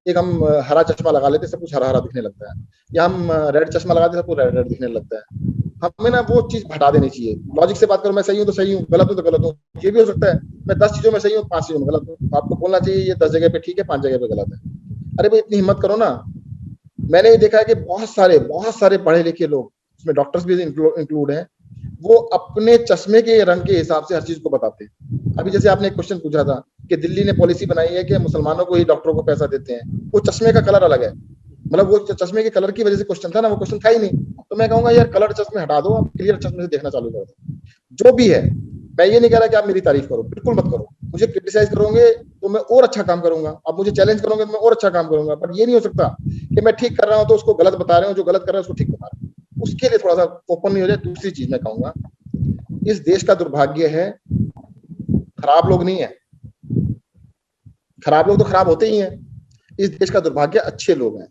एक हम हरा चश्मा लगा लेते सब कुछ हरा हरा दिखने लगता है, या हम रेड चश्मा लगाते सब कुछ रेड रेड दिखने लगता है। हमें ना वो चीज हटा देनी चाहिए। लॉजिक से बात करो, मैं सही हूँ तो सही हूँ, गलत हूँ तो गलत हूँ। ये भी हो सकता है मैं 10 चीजों में सही हूँ, 5 चीजों में गलत हूँ। तो आपको बोलना चाहिए ये 10 जगह पे ठीक है, 5 जगह पे गलत है। अरे भाई, इतनी हिम्मत करो ना। मैंने ये देखा है कि बहुत सारे पढ़े लिखे लोग, उसमें डॉक्टर्स भी इंक्लूड हैं, वो अपने चश्मे के रंग के हिसाब से हर चीज को बताते हैं। अभी जैसे आपने एक क्वेश्चन पूछा था कि दिल्ली ने पॉलिसी बनाई है कि मुसलमानों को ही डॉक्टरों को पैसा देते हैं, वो चश्मे का कलर अलग है, मतलब वो चश्मे के कलर की वजह से क्वेश्चन था ना, वो क्वेश्चन था ही नहीं। तो मैं कहूंगा यार कलर चश्मे हटा दो, आप क्लियर चश्मे से देखना चालू कर दो। जो भी है, मैं ये नहीं कह रहा कि आप मेरी तारीफ करो, बिल्कुल मत करो, मुझे क्रिटिसाइज करोगे तो मैं और अच्छा काम करूंगा, आप मुझे चैलेंज करोगे तो मैं और अच्छा काम करूंगा, बट ये नहीं हो सकता कि मैं ठीक कर रहा हूं तो उसको गलत बता रहे हो, जो गलत कर रहा है उसको ठीक बता रहे हो। उसके लिए थोड़ा सा ओपन नहीं हो जाए। दूसरी चीज मैं कहूंगा, इस देश का दुर्भाग्य है, खराब लोग नहीं है, खराब लोग तो खराब होते ही हैं। इस देश का दुर्भाग्य अच्छे लोग हैं।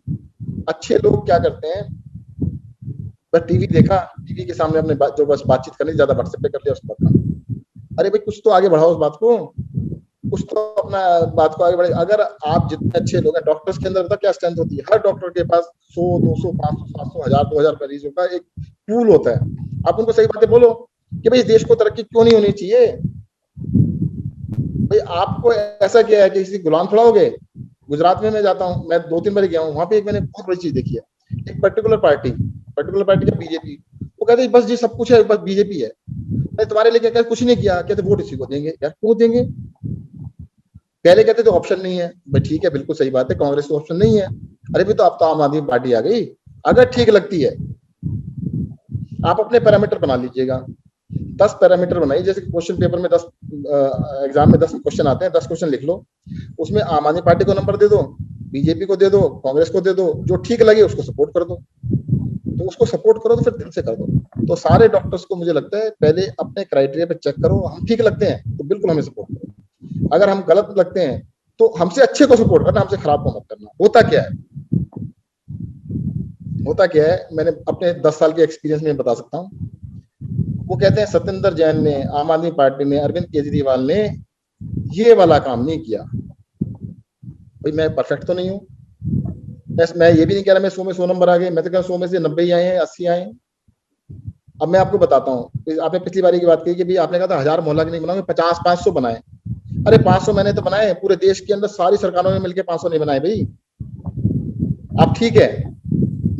अच्छे लोग क्या करते हैं, बस टीवी देखा, टीवी के सामने अपने जो बस बातचीत करनी, ज्यादा व्हाट्सएप पे कर लिया, उसके बाद अरे भाई कुछ तो आगे बढ़ाओ उस बात को, कुछ तो अपना बात को आगे बढ़े। अगर आप जितने अच्छे लोग हैं, डॉक्टर्स के अंदर क्या स्ट्रेंथ होती है, हर डॉक्टर के पास 100 200 500 700 1000 2000 मरीजों का एक पूल होता है। आप उनको सही बातें बोलो कि भाई इस देश को तरक्की क्यों नहीं होनी चाहिए, भाई आपको ऐसा किया है कि किसी गुलाम थोड़ा हो गए। गुजरात में मैं जाता हूँ, मैं 2-3 बार गया हूँ, वहां पे एक मैंने बहुत बड़ी चीज देखी है। एक पर्टिकुलर पार्टी है बीजेपी, वो कहते बस जी सब कुछ है, बस बीजेपी है, मैं तुम्हारे लिए क्या कुछ नहीं किया, कहते वोट इसी को देंगे। यार क्यों देंगे, पहले कहते तो ऑप्शन नहीं है, भाई ठीक है बिल्कुल सही बात है, कांग्रेस तो ऑप्शन नहीं है। अरे भी तो अब तो आम आदमी पार्टी आ गई, अगर ठीक लगती है आप अपने पैरामीटर बना लीजिएगा, 10 पैरामीटर बनाइए। जैसे क्वेश्चन पेपर में 10 एग्जाम में 10 क्वेश्चन आते हैं, 10 क्वेश्चन लिख लो, उसमें आम आदमी पार्टी को नंबर दे दो, बीजेपी को दे दो, कांग्रेस को दे दो, जो ठीक लगे उसको सपोर्ट कर दो। तो उसको सपोर्ट करो तो फिर दिल से कर दो। तो सारे डॉक्टर्स को मुझे लगता है पहले अपने क्राइटेरिया पे चेक करो, हम ठीक लगते हैं तो बिल्कुल हमें सपोर्ट करो, अगर हम गलत लगते हैं तो हमसे अच्छे को सपोर्ट करना, हमसे खराब को मत करना। होता क्या है, मैंने अपने 10 साल के एक्सपीरियंस में बता सकता हूँ। वो कहते हैं सत्येंद्र जैन ने, आम आदमी पार्टी ने, अरविंद केजरीवाल ने ये वाला काम नहीं किया। भाई मैं परफेक्ट तो नहीं हूँ, मैं ये भी नहीं कह रहा मैं 100 में 100 नंबर आ गए, मैं तो कह 100 में से 90 ही आए हैं, 80 आए हैं। अब मैं आपको बताता हूँ, आपने पिछली बारी की बात की कि भाई आपने कहा था 1000 मोहल्ला की नहीं बनाओगे, 50-500 बनाए। अरे 500 मैंने तो बनाए, पूरे देश के अंदर सारी सरकारों ने मिलकर 500 नहीं बनाए भाई। अब ठीक है,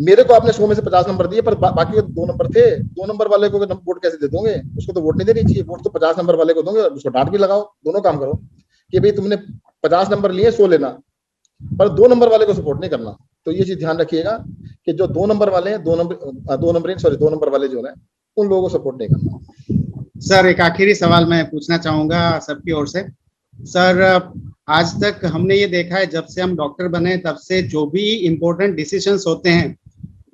मेरे को आपने 100 में से 50 नंबर दिए, पर बाकी के 2 नंबर थे, 2 नंबर वाले को वोट कैसे दे दोगे, उसको तो वोट नहीं देनी चाहिए, वोट तो 50 नंबर वाले को दोगे, उसको डांट भी लगाओ, दोनों काम करो कि भाई तुमने 50 नंबर लिए 100 लेना, पर 2 नंबर वाले को सपोर्ट नहीं करना। तो ये चीज ध्यान रखिएगा कि जो 2 नंबर वाले हैं, 2 नंबर वाले जो है उन लोगों को सपोर्ट नहीं करना। सर एक आखिरी सवाल मैं पूछना चाहूंगा सबकी ओर से। सर आज तक हमने ये देखा है, जब से हम डॉक्टर बने तब से जो भी इम्पोर्टेंट डिसीजंस होते हैं,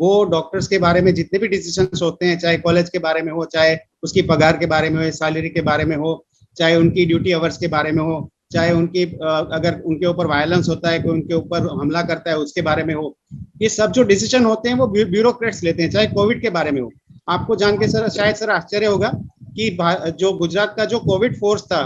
वो डॉक्टर्स के बारे में जितने भी डिसीजंस होते हैं, चाहे कॉलेज के बारे में हो, चाहे उसकी पगार के बारे में हो, सैलरी के बारे में हो, चाहे उनकी ड्यूटी आवर्स के बारे में हो, चाहे उनकी अगर उनके ऊपर वायलेंस होता है, कोई उनके ऊपर हमला करता है उसके बारे में हो, ये सब जो डिसीजन होते हैं वो ब्यूरोक्रेट्स लेते हैं। चाहे कोविड के बारे में हो, आपको जान के सर शायद सर आश्चर्य होगा कि जो गुजरात का जो कोविड फोर्स था,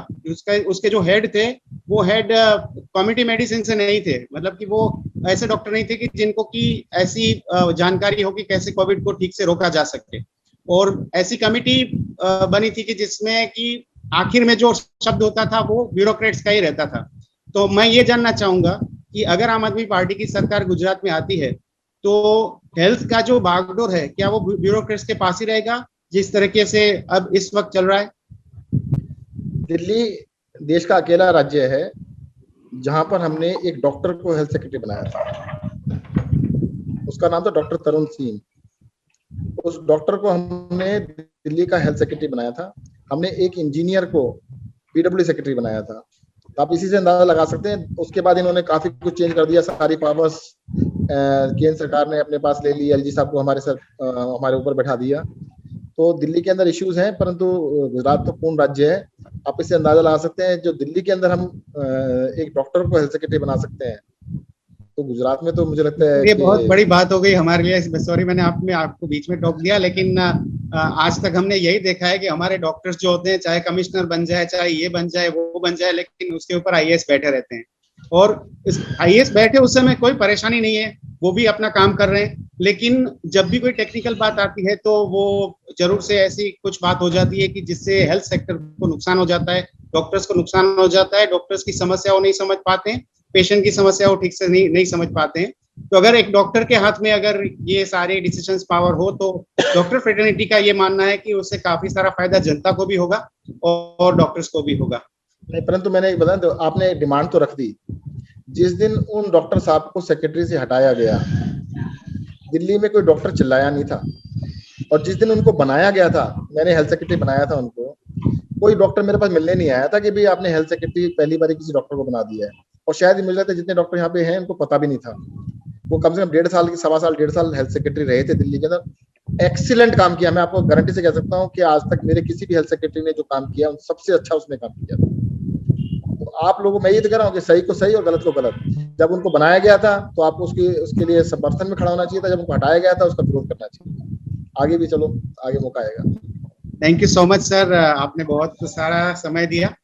उसके जो हेड थे, वो हेड कम्युनिटी मेडिसिन से नहीं थे, मतलब कि वो ऐसे डॉक्टर नहीं थे कि जिनको की ऐसी जानकारी हो कि कैसे कोविड को ठीक से रोका जा सके। और ऐसी कमिटी बनी थी कि जिसमें कि आखिर में जो शब्द होता था वो ब्यूरोक्रेट्स का ही रहता था। तो मैं ये जानना चाहूंगा कि अगर आम आदमी पार्टी की सरकार गुजरात में आती है तो हेल्थ का जो बागडोर है, क्या वो ब्यूरोक्रेट्स के पास ही रहेगा जिस तरीके से अब इस वक्त चल रहा है? दिल्ली देश का अकेला राज्य है जहां पर हमने एक डॉक्टर को हेल्थ सेक्रेटरी बनाया था, उसका नाम था डॉक्टर तरुण सिंह। उस डॉक्टर को हमने दिल्ली का हेल्थ सेक्रेटरी बनाया था। हमने एक इंजीनियर को पीडब्ल्यू सेक्रेटरी बनाया था। तो आप इसी से अंदाजा लगा सकते हैं। उसके बाद इन्होंने काफी कुछ चेंज कर दिया, सारी पावर्स केंद्र सरकार ने अपने पास ले ली, एलजी साहब को हमारे ऊपर बैठा दिया। तो दिल्ली के अंदर इश्यूज हैं, परंतु गुजरात तो पूर्ण राज्य है। आप इससे अंदाजा लगा सकते हैं, जो दिल्ली के अंदर हम एक डॉक्टर को हेल्थ सेक्रेटरी बना सकते हैं, तो गुजरात में तो मुझे लगता है ये बहुत बड़ी बात हो गई हमारे लिए। सॉरी मैंने आपको बीच में टोक दिया, लेकिन आज तक हमने यही देखा है कि हमारे डॉक्टर्स जो होते हैं, चाहे कमिश्नर बन जाए, चाहे ये बन जाए, वो बन जाए, लेकिन उसके ऊपर आईएएस बैठे रहते हैं। और इस आईएएस बैठे उस समय कोई परेशानी नहीं है, वो भी अपना काम कर रहे हैं, लेकिन जब भी कोई टेक्निकल बात आती है तो वो जरूर से ऐसी कुछ बात हो जाती है कि जिससे हेल्थ सेक्टर को नुकसान हो जाता है, डॉक्टर्स को नुकसान हो जाता है, डॉक्टर्स की समस्या वो नहीं समझ पाते हैं, पेशेंट की समस्या वो ठीक से नहीं समझ पाते हैं। तो अगर एक डॉक्टर के हाथ में अगर ये सारे डिसीजंस पावर हो, तो डॉक्टर फ्रेटर्निटी का ये मानना है कि उससे काफी सारा फायदा जनता को भी होगा और डॉक्टर्स को भी होगा। नहीं, परंतु मैंने एक बताया, तो आपने डिमांड तो रख दी। जिस दिन उन डॉक्टर साहब को सेक्रेटरी से हटाया गया, दिल्ली में कोई डॉक्टर चिल्लाया नहीं था। और जिस दिन उनको बनाया गया था, मैंने हेल्थ सेक्रेटरी बनाया था उनको, कोई डॉक्टर मेरे पास मिलने नहीं आया था कि भाई आपने हेल्थ सेक्रेटरी पहली बार किसी डॉक्टर को बना दिया है। और शायद मुझे लगता है जितने डॉक्टर यहाँ पे हैं उनको पता भी नहीं था। वो कम से कम 1.5 साल की, 1.25 साल, 1.5 साल हेल्थ सेक्रेटरी रहे थे दिल्ली के अंदर। एक्सीलेंट काम किया। मैं आपको गारंटी से कह सकता हूँ कि आज तक मेरे किसी भी हेल्थ सेक्रेटरी ने जो काम किया, सबसे अच्छा उसने काम किया था। तो आप लोगों, मैं ये तो कह रहा हूँ कि सही को सही और गलत को गलत। जब उनको बनाया गया था तो आपको उसके लिए समर्थन में खड़ा होना चाहिए था। जब उनको हटाया गया था उसका विरोध करना चाहिए। आगे भी चलो, आगे मौका आएगा। Thank you so much sir, आपने बहुत सारा समय दिया।